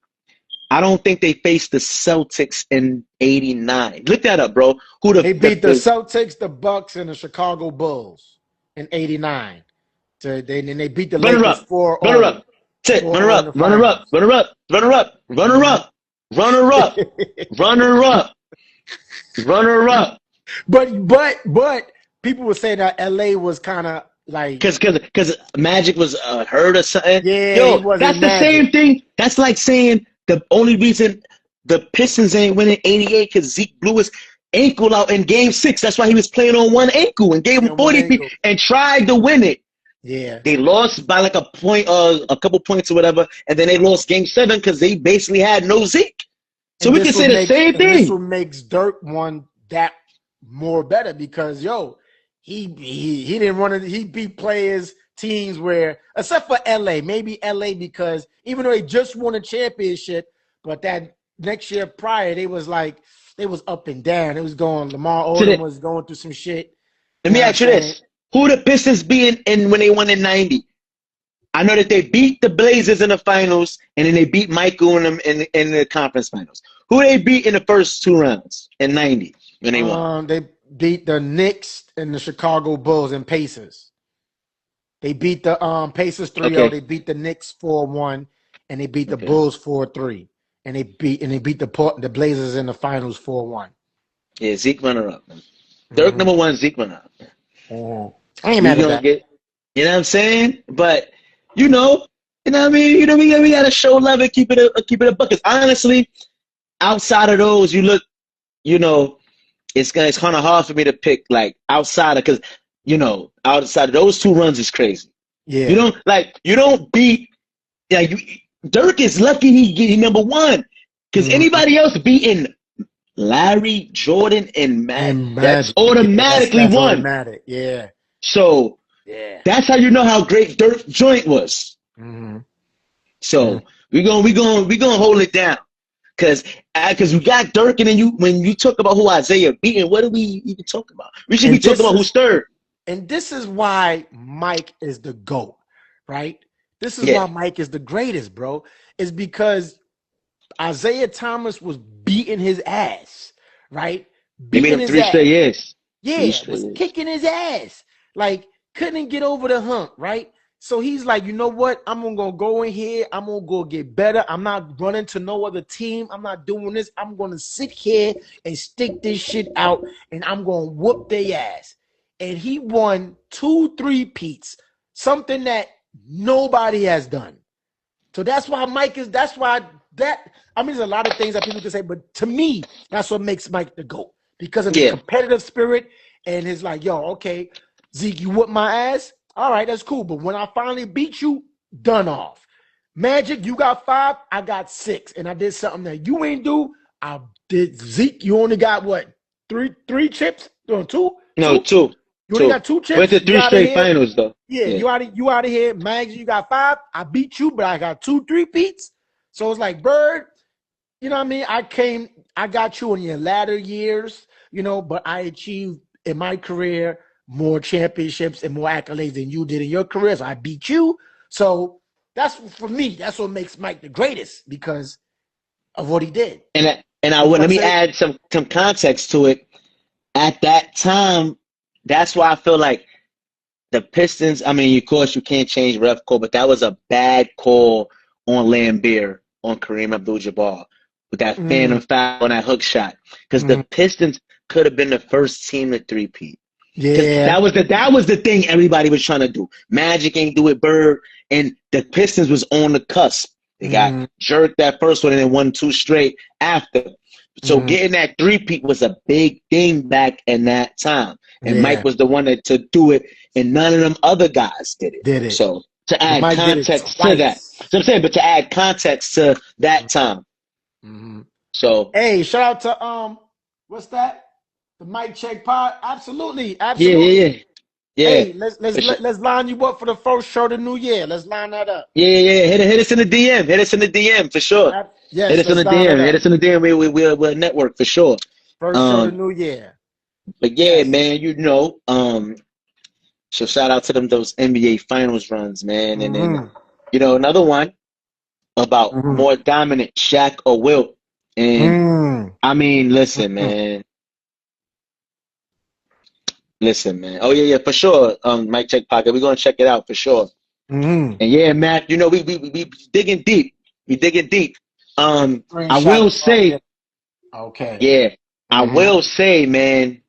I don't think they faced the Celtics in '89. Look that up, bro. Who
They beat the Celtics, the Bucks, and the Chicago Bulls in '89. So they beat the
runner
Lakers
up, runner
4-0,
up, sit, runner
4-0 in
up,
the
runner up,
finals.
runner up, runner up, runner
Mhm.
up, runner up, runner up, runner up.
But people were saying that LA was kind of like,
Cause Magic was hurt or something.
yeah, he
Yo, that's
wasn't
the
Magic.
same thing. That's like saying the only reason the Pistons ain't winning '88 because Zeke blew his ankle out in Game 6. That's why he was playing on one ankle and gave him
And one
40 feet
ankle.
and tried to win it.
Yeah.
They lost by like a point, a couple points or whatever, and then they lost Game 7 because they basically had no Zeke. So
And
we can say the same
this
thing.
what makes Dirk one that more better because he didn't run it. He beat players, teams where except for LA, maybe LA because even though they just won a championship, but that next year prior they was up and down. It was going Lamar
So
Odom was going through some shit.
let
You know
me
what I'm
ask you
saying?
this: who the Pistons beat in when they won in '90? I know that they beat the Blazers in the finals, and then they beat Michael in them in the conference finals. Who they beat in the first 2 rounds in '90 when they won?
They beat the Knicks and the Chicago Bulls and Pacers. They beat the Pacers 3-0.
Okay,
They beat the Knicks 4-1, and they beat the
okay,
Bulls 4-3. And they beat the Blazers in the finals 4-1.
yeah, Zeke runner up, man. Dirk
Mm-hmm.
number one, Zeke runner up.
Mm-hmm. I ain't
We
mad at
gonna
that.
get, you know what I'm saying? But you know, what I mean, we gotta show love and keep it a bucket. Honestly, outside of those, you look, you know, it's kind of hard for me to pick like outside of because outside of those 2 runs is crazy.
Yeah.
You don't beat. Yeah, Dirk is lucky he number one because
Mm-hmm.
anybody else beating Larry, Jordan, and Matt,
And
that's
Magic. Yeah,
automatically
that's
one.
automatic. Yeah.
So
Yeah.
that's how you know how great Dirk joint was.
Mm-hmm.
So we gonna hold it down because we got Dirk and then when you talk about who Isaiah beating, what are we even talking about? We should be
And
talking about who's third.
this is why Mike is the GOAT, right? This is
Yeah,
why Mike is the greatest, bro. Is because Isaiah Thomas was beating his ass, right?
he made
Beating
him
his
3 straight
ass.
years. Three
Yeah,
straight
was
years.
kicking his ass. Like, couldn't get over the hump, right? So he's like, you know what? I'm gonna go in here. I'm gonna go get better. I'm not running to no other team. I'm not doing this. I'm gonna sit here and stick this shit out, and I'm gonna whoop their ass. And he won 2 3-peats, something that nobody has done. So that's why Mike is. That's why that. I mean, there's a lot of things that people can say, but to me, that's what makes Mike the GOAT because of his
Yeah,
competitive spirit and his like, yo, okay, Zeke, you whoop my ass. All right, that's cool. But when I finally beat you, done off. Magic, you got 5, I got 6, and I did something that you ain't do. I did. Zeke, you only got what? Three chips? No, two,
no,
two.
two,
You only
two.
got 2
Went
chips.
to
You
three
out of
straight
here.
finals though.
Yeah,
Yeah,
you out of here. Mags, you got 5. I beat you, but I got 2 3-peats. So it's like, Bird, you know what I mean? I got you in your latter years, but I achieved in my career more championships and more accolades than you did in your career. So I beat you. So that's for me, that's what makes Mike the greatest because of what he did.
and I
You know
would
what
let
I'm
me
saying?
add some context to it. At that time, that's why I feel like the Pistons. I mean, of course, you can't change ref call, but that was a bad call on Lambeer on Kareem Abdul-Jabbar with that
Mm,
phantom foul on that hook shot because the
mm,
Pistons could have been the first team to three-peat. Because
Yeah.
that was the thing everybody was trying to do. Magic ain't do it, Bird, and the Pistons was on the cusp. They got
Mm-hmm.
jerked that first one and then won two straight after. So
Mm-hmm.
getting that three-peat was a big thing back in that time. And Mike
Yeah.
was the one to do it, and none of them other guys did it.
Did it.
So to
But
add
Mike did it
context to that.
twice.
So I'm saying, but to add context to that time.
Mm-hmm.
So
Hey, shout out to what's that? The Mike Check Pod. Absolutely,
yeah,
absolutely.
yeah, yeah. Yeah.
Hey, let's let's
For sure.
let, let's line you up for the first show of the new year. Let's line that up.
Yeah, yeah, yeah. Hit us in the DM. Hit us in the DM for sure. Hit
Yes,
us in
let's
the
line it
DM. Hit
up.
us in the DM. We're a network for sure.
First show of the
Um,
new year.
but yeah,
Yes.
man, so shout out to those NBA Finals runs, man, and then
Mm-hmm.
another one about
Mm-hmm.
more dominant, Shaq or Wilt, and
Mm-hmm.
I mean, listen, man. Oh yeah, for sure. Mike Check Pocket, we're gonna check it out for sure.
Mm-hmm.
And yeah, Matt, we digging deep. We digging deep. I
Screenshot
will
it so I
say,
get okay.
yeah, I
Mm-hmm.
will say, man,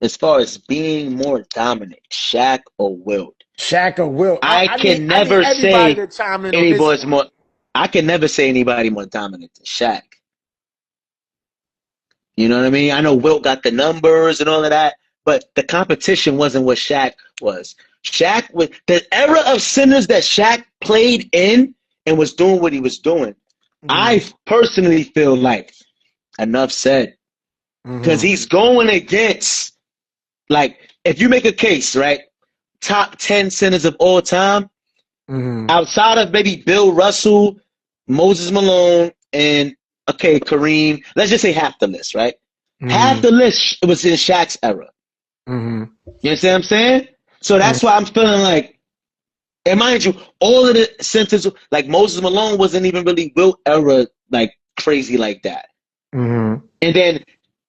as far as being more dominant, Shaq or Wilt,
Shaq or Will. I,
I
I need
can
I need
never
everybody
say
to chime in on this
anybody's
one.
more. I can never say anybody more dominant than Shaq. You know what I mean? I know Wilt got the numbers and all of that, but the competition wasn't what Shaq was. Shaq was the era of centers that Shaq played in and was doing what he was doing.
Mm-hmm.
I personally feel like enough said because
Mm-hmm.
he's going against like if you make a case, right? Top 10 centers of all time,
Mm-hmm.
outside of maybe Bill Russell, Moses Malone, and okay, Kareem. Let's just say half the list, right? Half
Mm-hmm.
the list was in Shaq's era.
Mm-hmm.
You understand what I'm saying? So that's why I'm feeling like, and mind you, all of the centers, like Moses Malone wasn't even really Wilt era, like crazy like that.
Mm-hmm.
And then,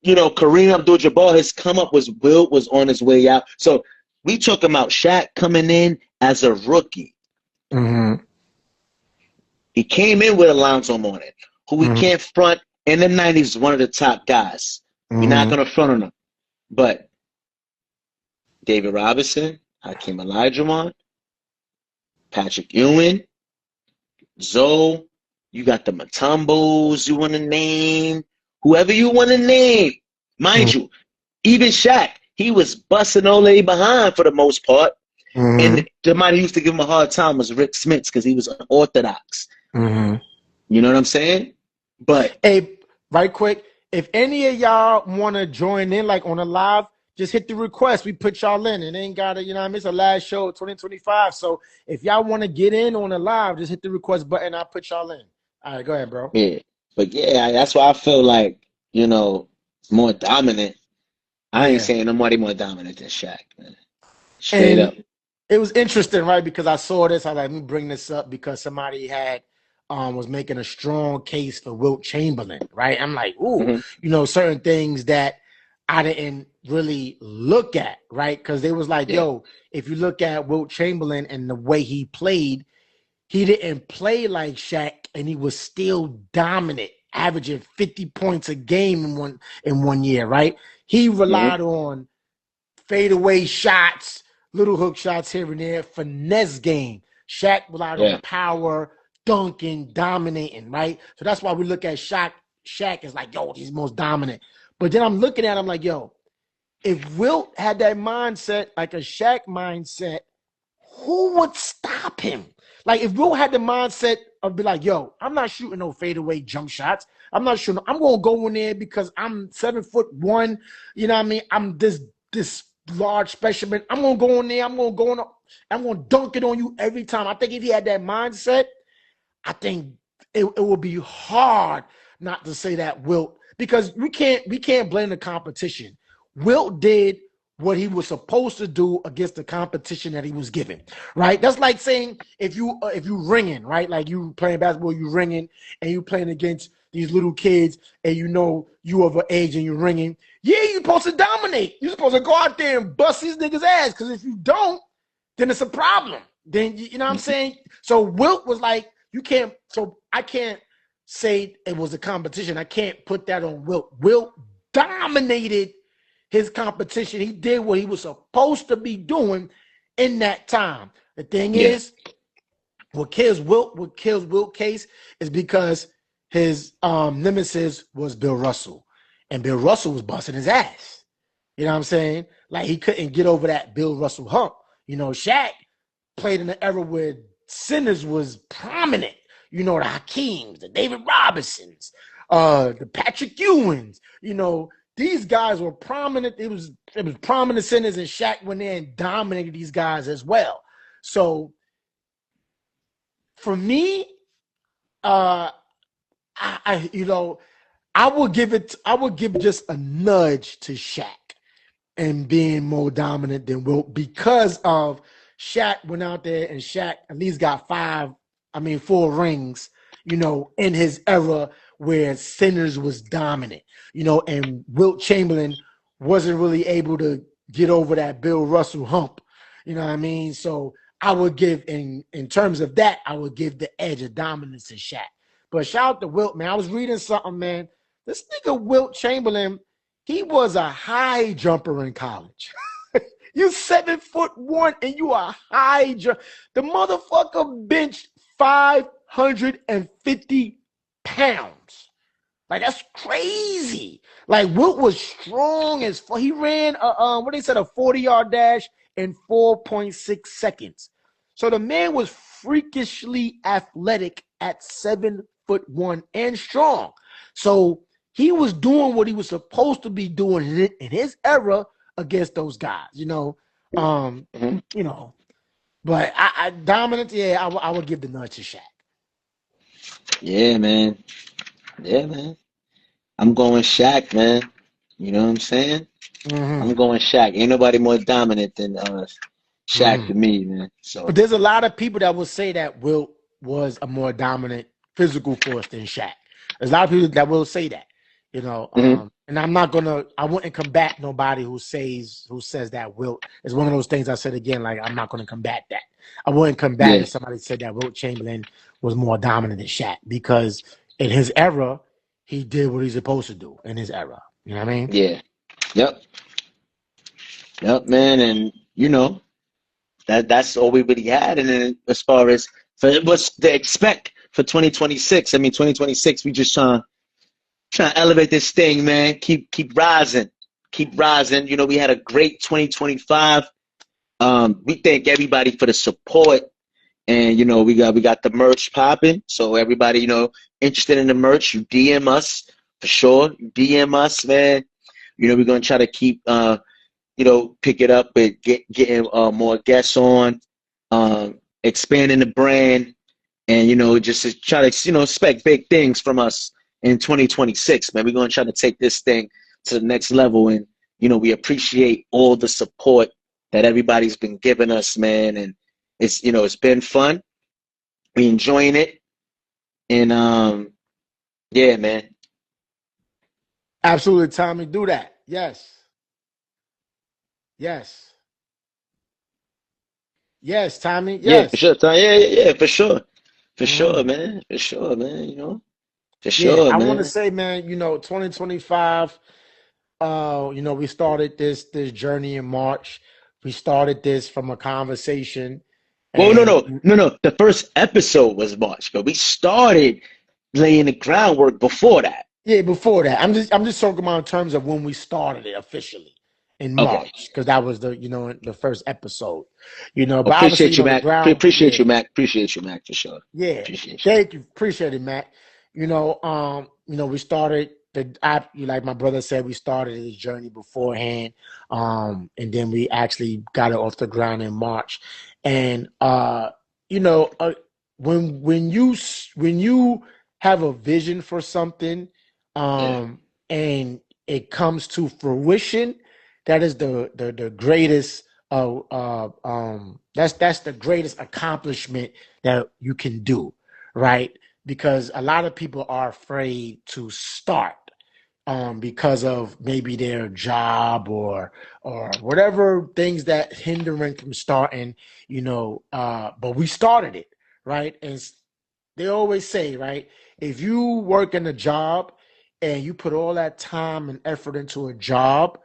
Kareem Abdul-Jabbar, his come up was Wilt was on his way out. So we talking about Shaq coming in as a rookie.
Mm-hmm.
He came in with Alonzo Mourning, who we
Mm-hmm.
can't front in the 90s, one of the top guys. We're not
Mm-hmm.
going to front on him. But David Robinson, Hakeem Olajuwon, Patrick Ewing, Zoe, you got the Matumbos you want to name, whoever you want to name. Mind you, even Shaq, he was busting Ole behind for the most part.
Mm-hmm.
And somebody who used to give him a hard time was Rick Smits because he was unorthodox.
Mm-hmm.
You know what I'm saying? But
Hey, right quick, if any of y'all want to join in, like on a live, just hit the request. We put y'all in. It ain't got to, you know what I mean? It's the last show of 2025. So if y'all want to get in on a live, just hit the request button. I'll put y'all in. All right, go ahead, bro.
yeah, but yeah, that's why I feel like more dominant. I ain't
Yeah.
saying nobody more dominant than Shaq, man. Straight up.
And it was interesting, right? Because I saw this. I was like, let me bring this up because somebody had was making a strong case for Wilt Chamberlain, right? I'm like, ooh,
Hmm.
certain things that I didn't really look at, right? Because they was like,
Yeah,
yo, if you look at Wilt Chamberlain and the way he played, he didn't play like Shaq, and he was still dominant, averaging 50 points a game in one year, right? He
hmm,
relied on fadeaway shots, little hook shots here and there, finesse game. Shaq relied on
yeah,
power, dunking, dominating, right? So that's why we look at Shaq. Shaq is like, yo, he's most dominant. But then I'm looking at him like, yo, if Wilt had that mindset, like a Shaq mindset, who would stop him? Like if Wilt had the mindset of be like, yo, I'm not shooting no fadeaway jump shots. I'm not shooting. I'm gonna go in there because I'm 7'1". You know what I mean? I'm this large specimen. I'm gonna go in there. I'm gonna dunk it on you every time. I think if he had that mindset, I think it would be hard not to say that Wilt, because we can't blame the competition. Wilt did what he was supposed to do against the competition that he was given, right? That's like saying if you ringing, right? Like you playing basketball, you ringing, and you playing against these little kids, and you of an age and you're ringing. Yeah, you're supposed to dominate. You're supposed to go out there and bust these niggas' ass, because if you don't, then it's a problem. Then you know what I'm saying? So Wilt was like, I can't say it was a competition. I can't put that on Wilt. Wilt dominated his competition. He did what he was supposed to be doing in that time. The thing is, what kills Wilt case is because his nemesis was Bill Russell, and Bill Russell was busting his ass. You know what I'm saying? Like, he couldn't get over that Bill Russell hump. You know, Shaq played in an era where centers was prominent. You know, the Hakeems, the David Robinsons, the Patrick Ewings. You know, these guys were prominent. It was prominent centers, and Shaq went in and dominated these guys as well. So for me, I would give just a nudge to Shaq and being more dominant than Wilt, because of Shaq went out there and Shaq at least got 4 rings, you know, in his era where centers was dominant, you know, and Wilt Chamberlain wasn't really able to get over that Bill Russell hump. You know what I mean? So I would give, in terms of that, I would give the edge of dominance to Shaq. But shout out to Wilt, man. I was reading something, man. This nigga Wilt Chamberlain, he was a high jumper in college. You 7'1" and you a high jumper. The motherfucker benched 550 pounds. Like, that's crazy. Like, Wilt was strong as fuck. He ran a 40-yard dash in 4.6 seconds. So the man was freakishly athletic at 7'1" and strong. So he was doing what he was supposed to be doing in his era against those guys, you know. You know, but I dominant, I would give the nudge to Shaq.
Yeah, man. Yeah, man. I'm going Shaq, man. You know what I'm saying? I'm going Shaq. Ain't nobody more dominant than Shaq to me, man. So,
but there's a lot of people that will say that Wilt was a more dominant physical force than Shaq. There's a lot of people that will say that, you know. And I wouldn't combat nobody who says that Wilt is one of those things I said again, like, I'm not gonna combat that. I wouldn't combat if somebody said that Wilt Chamberlain was more dominant than Shaq, because in his era, he did what he's supposed to do in his era. You know what I mean?
yeah. Yep, man. And you know, that's all we really had. And then as far as for what's to expect for 2026, I mean, 2026, we just trying to elevate this thing, man. Keep rising. You know, we had a great 2025. We thank everybody for the support, and you know, we got the merch popping. So everybody, you know, interested in the merch, you DM us for sure. You DM us, man. You know, we're gonna try to keep you know, pick it up with getting more guests on, expanding the brand, and you know, just to try to, you know, expect big things from us in 2026, man. We're gonna try to take this thing to the next level, and you know, we appreciate all the support that everybody's been giving us, man. And it's, you know, it's been fun. We enjoying it, and yeah, man.
Absolutely, Tommy. Do that. Yes. Tommy.
Yeah, for
Yes.
sure. Yeah, for sure. For sure, man. For sure, man. You know, for
Yeah,
sure,
I want to
man.
say, man, you know, 2025, you know, we started this journey in March. We started this from a conversation,
Well,
and
no. The first episode was March, but we started laying the groundwork before that.
yeah, before that, I'm just talking about in terms of when we started it officially in
Okay.
March, because that was the first episode, you know. But obviously, you
Appreciate you,
know, the
Mac.
ground,
Appreciate you, Mac. Appreciate you, Mac, for sure.
yeah.
Appreciate you.
Thank you, appreciate it, Matt. You know, we started like my brother said, we started this journey beforehand, and then we actually got it off the ground in March, and you know, when you have a vision for something,
Yeah.
and it comes to fruition, that is the greatest. That's the greatest accomplishment that you can do, right? Because a lot of people are afraid to start, because of maybe their job or whatever things that hinder them from starting, you know. But we started it, right? And they always say, right, if you work in a job and you put all that time and effort into a job,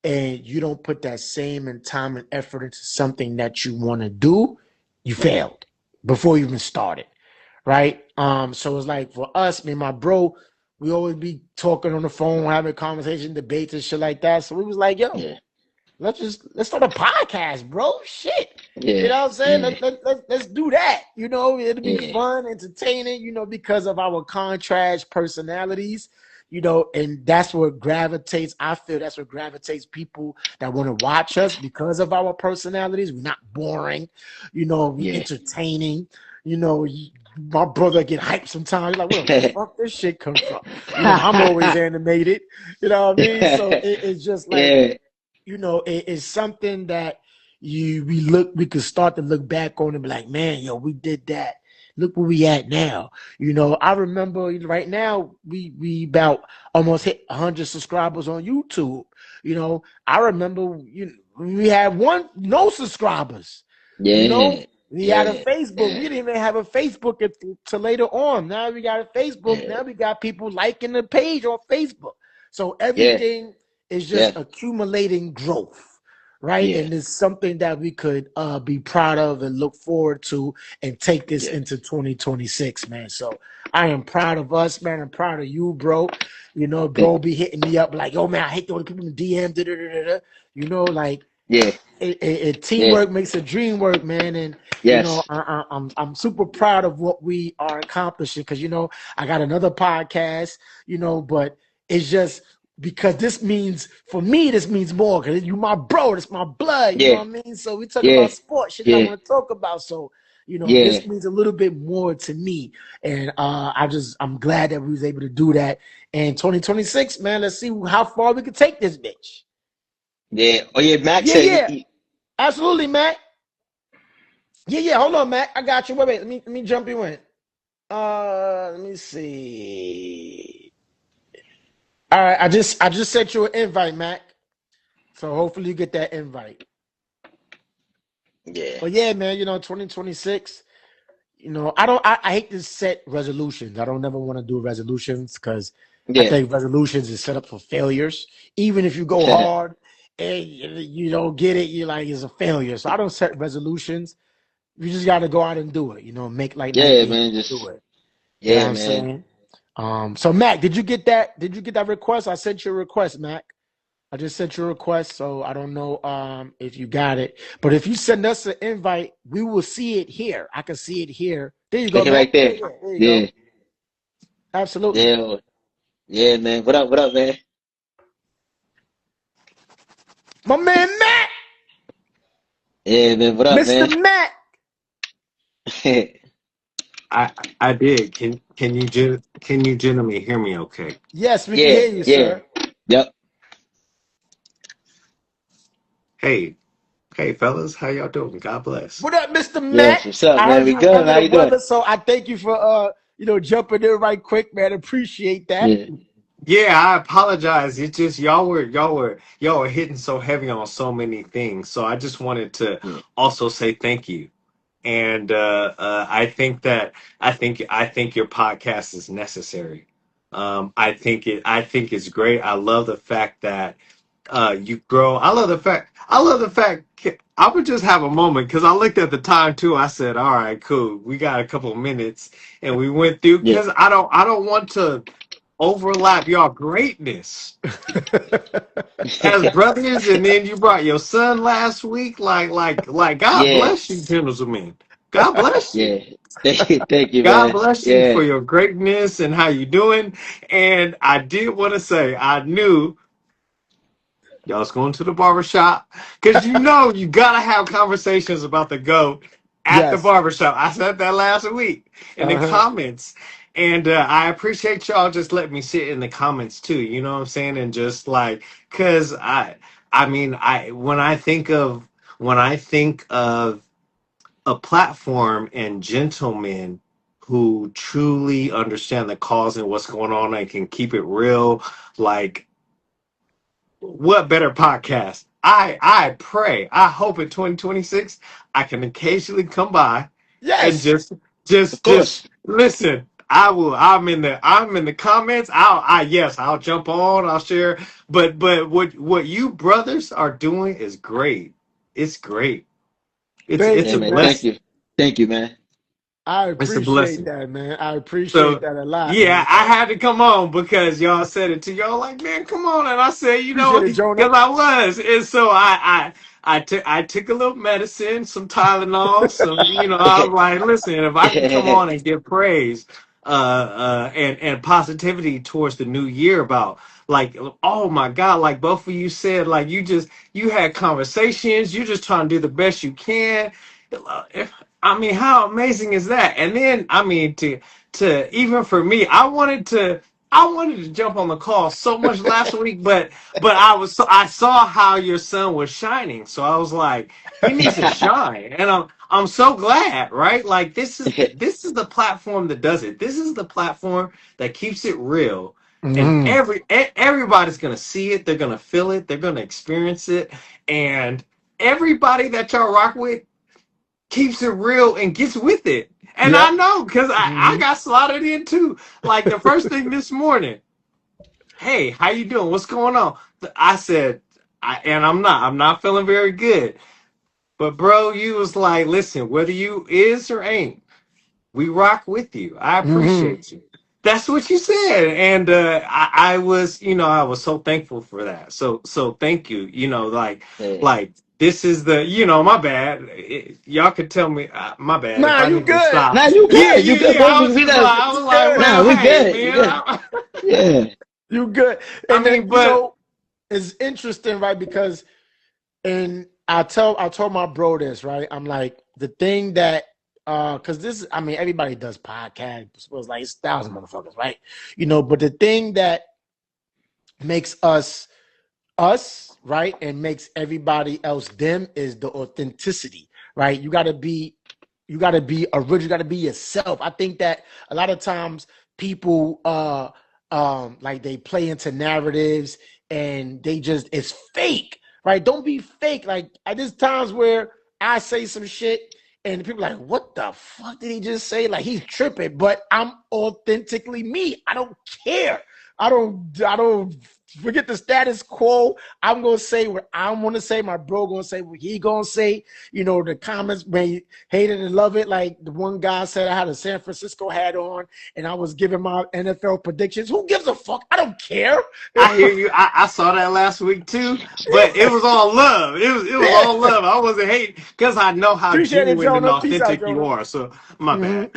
and you don't put that same and time and effort into something that you want to do, you failed before you even started, right? So it's like for us, me and my bro, we always be talking on the phone, having conversation, debates and shit like that. So we was like, yo,
Yeah.
let's start a podcast, bro. Shit. You
Yeah.
know what I'm saying?
Yeah.
Let's do that. You know, it'll be
Yeah.
fun, entertaining, you know, because of our contrast personalities, you know, and that's what gravitates. I feel that's what gravitates people that want to watch us because of our personalities. We're not boring, you know, we
Yeah.
entertaining, you know. My brother get hyped sometimes. He's like, where the fuck this shit come from? You know, I'm always animated. You know what I mean? So it's just like,
Yeah.
you know, it's something that we could start to look back on and be like, man, yo, we did that. Look where we at now. You know, I remember right now we about almost hit 100 subscribers on YouTube. You know, I remember we had no subscribers. You know,
Yeah.
we had a
Yeah.
Facebook. We
Yeah.
didn't even have a Facebook until later on. Now we got a Facebook.
Yeah.
Now we got people liking the page on Facebook. So
Yeah.
everything is just
Yeah.
accumulating growth, right?
Yeah.
And it's something that we could be proud of and look forward to and take this
Yeah.
into 2026, man. So I am proud of us, man. I'm proud of you, bro. You know,
Thank
bro be hitting me up like, yo, man, I hate the way people in the DM, da, da, da, da. You know, like
Yeah. Yeah.
teamwork makes a dream work, man. And you know,
Yes.
I'm super proud of what we are accomplishing because you know I got another podcast, you know, but it's just because this means for me this means more because you my bro, it's my blood, you know
Yeah.
what I mean. So we talk
Yeah.
about sports, shit that I
Yeah.
want to talk about. So you know,
Yeah.
this means a little bit more to me, and I'm glad that we was able to do that. And 2026, man, let's see how far we can take this bitch.
Yeah. Oh yeah. Max
Yeah,
said
yeah, absolutely, Matt. Yeah. Hold on, Matt. I got you. Wait. Let me jump you in. Let me see. All right. I just sent you an invite, Matt. So hopefully you get that invite.
Yeah.
But yeah, man. You know, 2026. You know, I hate to set resolutions. I don't never want to do resolutions because I
Yeah.
think resolutions is set up for failures. Even if you go hard and you don't get it, you're like it's a failure. So I don't set resolutions. You just got to go out and do it. You know, make like
Yeah,
98
man.
and do
Just
it. You know what
yeah,
I'm
man.
saying? So Mac, did you get that? Did you get that request? I sent you a request, Mac. I just sent you a request, so I don't know if you got it. But if you send us an invite, we will see it here. I can see it here. There you go,
Take it
Mac.
right
Yeah,
there.
yeah. There you
Yeah.
go. Absolutely.
Yeah. Yeah, man. What up? What up, man?
My man Mac,
Yeah, man. What up,
Mr.
man?
Mac.
I did. Can you gentlemen hear me okay?
Yes, we can
Yeah.
hear you,
Yeah.
sir.
Yep.
Hey, hey fellas, how y'all doing? God bless.
What up, Mr. Mac?
Yes. What's up,
I
man?
heard
We
you
good.
under
How
the
you doing?
weather, so I thank you for jumping in right quick, man. Appreciate that.
Yeah.
Yeah, I apologize. It's just y'all were hitting so heavy on so many things. So I just wanted to
Yeah.
also say thank you. And I think that I think your podcast is necessary. I think it's great. I love the fact that you grow. I love the fact. I would just have a moment because I looked at the time too. I said, "All right, cool. We got a couple of minutes," and we went through
Yeah.
because I don't want to overlap your greatness as brothers, and then you brought your son last week. Like God
Yeah.
bless you, gentlemen. God bless you.
Yeah. Thank you,
God
man.
bless you
Yeah.
for your greatness and how you doing. And I did want to say, I knew y'all was going to the barbershop because you know you gotta have conversations about the goat at the
Yes.
barbershop. I said that last week in the
Uh-huh.
comments. And I appreciate y'all just letting me sit in the comments too. You know what I'm saying? And just like, cause I mean, when I think of a platform and gentlemen who truly understand the cause and what's going on and can keep it real, like what better podcast? I pray. I hope in 2026 I can occasionally come by and
Yes.
just
Of
just
course.
just listen. I will. I'm in the comments. I'll jump on. I'll share. But what you brothers are doing is great. It's great.
Thank
It's
Yeah,
a
you,
man.
man.
Thank
blessing.
you. Thank you, man.
I
It's a
appreciate
blessing.
that, man. I appreciate
So
that a lot,
yeah,
man.
I had to come on because y'all said it to y'all like, man, come on. And I said,
Appreciate it,
because
Jonah.
I was. And so I took a little medicine, some Tylenol, I was like, listen, if I can come on and give praise and positivity towards the new year about like, oh my God, like both of you said, like you had conversations, you're just trying to do the best you can. I mean, how amazing is that? And then I mean to even for me, I wanted to jump on the call so much last week, but I saw how your son was shining, so I was like, he needs to shine, and I'm so glad, right? Like this is the platform that does it. This is the platform that keeps it real, and
Hmm.
everybody's gonna see it, they're gonna feel it, they're gonna experience it, and everybody that y'all rock with keeps it real and gets with it. And I
Yep.
know because I
Hmm.
got slotted in too. Like the first thing this morning, hey, how you doing? What's going on? I said, I'm not feeling very good. But bro, you was like, listen, whether you is or ain't, we rock with you. I
Hmm.
appreciate you. That's what you said, and I was so thankful for that. So thank you.
Yeah.
Like this is my bad. Y'all could tell me my bad if
Nah,
I
you
need to
good.
stop.
Nah, you
Yeah,
good. You
yeah,
good,
yeah.
bro.
I was just like, I was
You
like,
good.
Nah,
well,
we
hey,
good. You
man.
good. Yeah.
You good.
I
And then,
mean, but
it's interesting, right? Because and I told my bro this, right? I'm like, the thing that because this, I mean, everybody does podcasts, was like it's 1,000 motherfuckers, right? But the thing that makes us, right, and makes everybody else them is the authenticity, right? You gotta be original, you gotta be yourself. I think that a lot of times people like they play into narratives and they just it's fake, right? Don't be fake. Like there's times where I say some shit and people are like, what the fuck did he just say? Like he's tripping, but I'm authentically me. I don't care. I don't forget the status quo. I'm gonna say what I'm gonna say. My bro gonna say what he gonna say. The comments may hate it and love it. Like the one guy said, I had a San Francisco hat on and I was giving my NFL predictions. Who gives a fuck? I don't care.
I hear you. I saw that last week too, but it was all love. It was
Yeah.
all love. I wasn't hating because I know how
Appreciate it,
genuine and
Jonah. Peace out,
authentic you
Jonah.
are. So my
Hmm.
bad.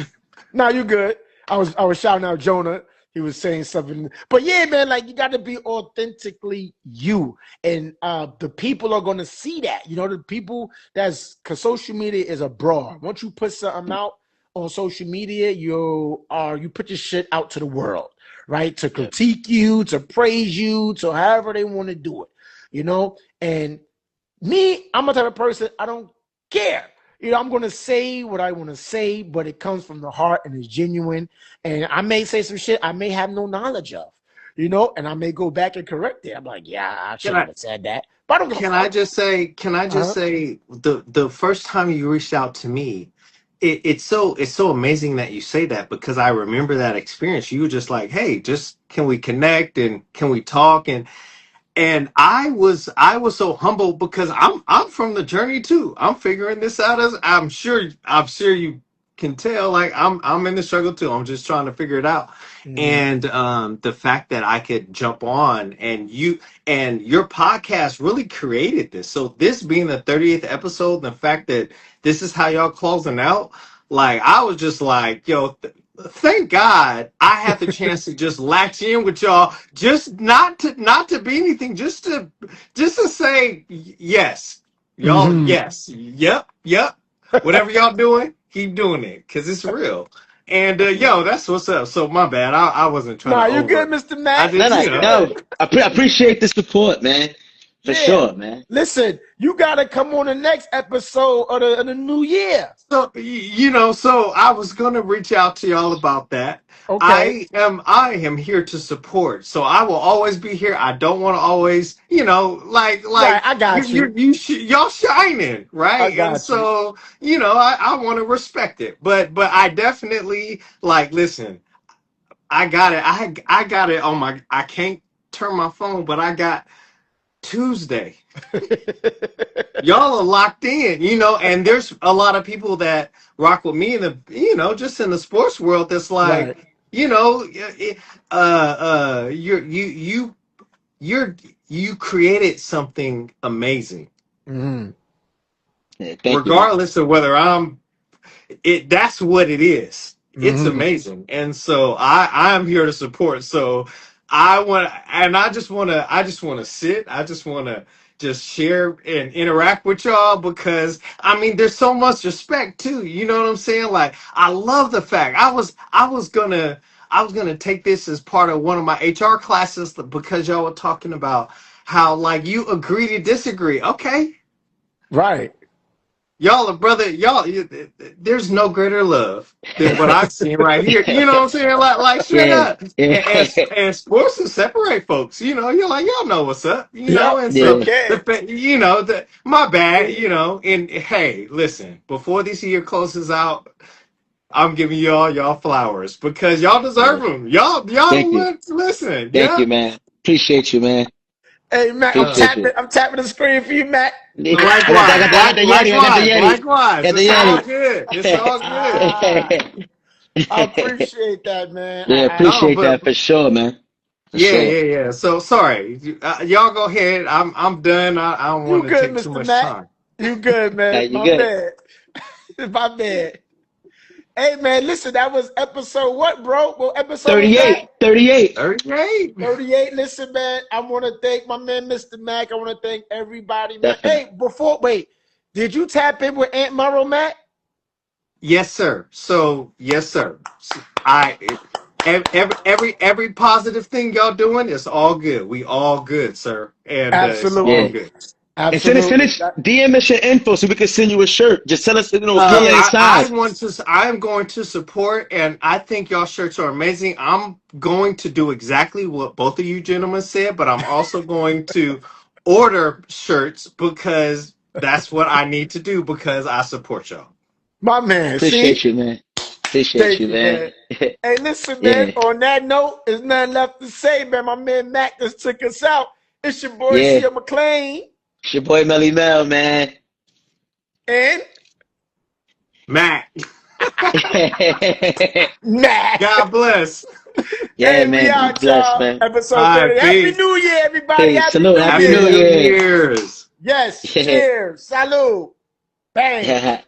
No, you good. I was shouting out Jonah. He was saying something, but yeah, man, like you got to be authentically you, and the people are gonna see that. The people because social media is a broad. Once you put something out on social media, you put your shit out to the world, right? To
Yep.
critique you, to praise you, to however they want to do it, And me, I'm a type of person, I don't care. I'm going to say what I want to say, but it comes from the heart and it's genuine. And I may say some shit I may have no knowledge of, and I may go back and correct it. I'm like, yeah, I
Can
shouldn't
I
have said that. But I don't give a
can I
fuck.
just say? Can I just
Uh-huh.
say the first time you reached out to me, it's so amazing that you say that because I remember that experience. You were just like, hey, just can we connect and can we talk and I was so humble because I'm from the journey too. I'm figuring this out as I'm sure you can tell. Like I'm in the struggle too. I'm just trying to figure it out.
Mhm.
And the fact that I could jump on and your podcast really created this. So this being the 30th episode, the fact that this is how y'all closing out, like I was just like, yo, thank God I had the chance to just latch in with y'all, just not to be anything, just to say yes, y'all,
Mhm.
yes, yep, whatever y'all doing, keep doing it, cause it's real. And yo, that's what's up. So my bad, I wasn't trying
Nah,
to
you good,
over.
Mr.
I
Matt?
No,
just
no,
You
you know.
good?
no. I appreciate the support, man. For
Yeah.
sure, man.
Listen, you gotta come on the next episode of the new year.
So so I was gonna reach out to y'all about that.
Okay.
I am here to support. So I will always be here. I don't want to always,
Right,
like
I got you.
y'all shining,
I
right? And
got you.
so, I want to respect it. But I definitely like listen. I got it. I got it on my. I can't turn my phone, but I got Tuesday. Y'all are locked in, and there's a lot of people that rock with me in the, just in the sports world. That's
Right.
like, you're you created something amazing,
Mm-hmm.
Yeah, thank you, man.
regardless of whether that's what it is. It's
Mm-hmm.
amazing. And so I'm here to support. So I just want to sit. I just want to just share and interact with y'all, because I mean there's so much respect too. You know what I'm saying? Like, I love the fact I was gonna take this as part of one of my HR classes, because y'all were talking about how, like, you agree to disagree. Okay.
Right.
Y'all are brother, there's no greater love than what I've seen right here. You know what I'm saying? Like straight
Yeah,
up.
yeah,
And sports will separate folks. You're like, y'all know what's up,
Yep.
and
Sure
so
yeah.
can.
my bad, and hey, listen, before this year closes out, I'm giving y'all flowers, because y'all deserve
Yeah.
them. Y'all the
Thank you,
ones, listen,
thank
yeah.
you, man. Appreciate you, man.
Hey, Mac, I'm
Uh,
Appreciate
tapping.
you.
I'm tapping the screen for you, Mac.
Likewise,
I got the Yeti. I got the Yeti.
likewise.
Got the
It's all
Yeti.
good. It's all good.
I appreciate that, man.
Yeah,
No,
appreciate
but
that for sure, man. For
yeah,
sure.
yeah, yeah. So sorry, y'all go ahead. I'm done. I don't want
You
to
good,
take too
Mr.
much
Mac?
time.
You good, man?
You
My
good?
bad. My bad. Hey, man, listen, that was episode what, bro? What episode was that?
38. 38.
38.
38. Listen, man, I want to thank my man, Mr. Mac. I want to thank everybody, man.
Definitely.
Hey, wait, did you tap in with Aunt Murrow, Mac?
Yes, sir. So yes, sir. I every positive thing y'all doing is all good. We all good, sir, and it's all
Yeah.
Absolutely.
good.
And send
Absolutely.
us DM us your info so we can send you a shirt. Just tell us, fill in
Yeah.
size.
I'm going to support, and I think y'all shirts are amazing. I'm going to do exactly what both of you gentlemen said, but I'm also going to order shirts, because that's what I need to do, because I support y'all.
My man,
Appreciate
see?
you, man. Appreciate
Thank
you,
you,
man.
man. Hey, listen, man.
Yeah.
On that note, there's nothing left to say, man. My man Mac just took us out. It's your boy
Yeah.
Sia McLean
It's your boy Melly Mel, man.
and
Matt,
Mac.
God bless.
Yeah,
Hey, we
man. Be
out,
blessed,
y'all.
man.
Episode
All
30.
right,
Happy
peace.
New Year, everybody.
Hey,
Happy
salute.
New
Happy
Happy
New
Year.
New
Year.
Year's.
Yes.
Yeah.
Cheers. Salud. Bang.
Yeah.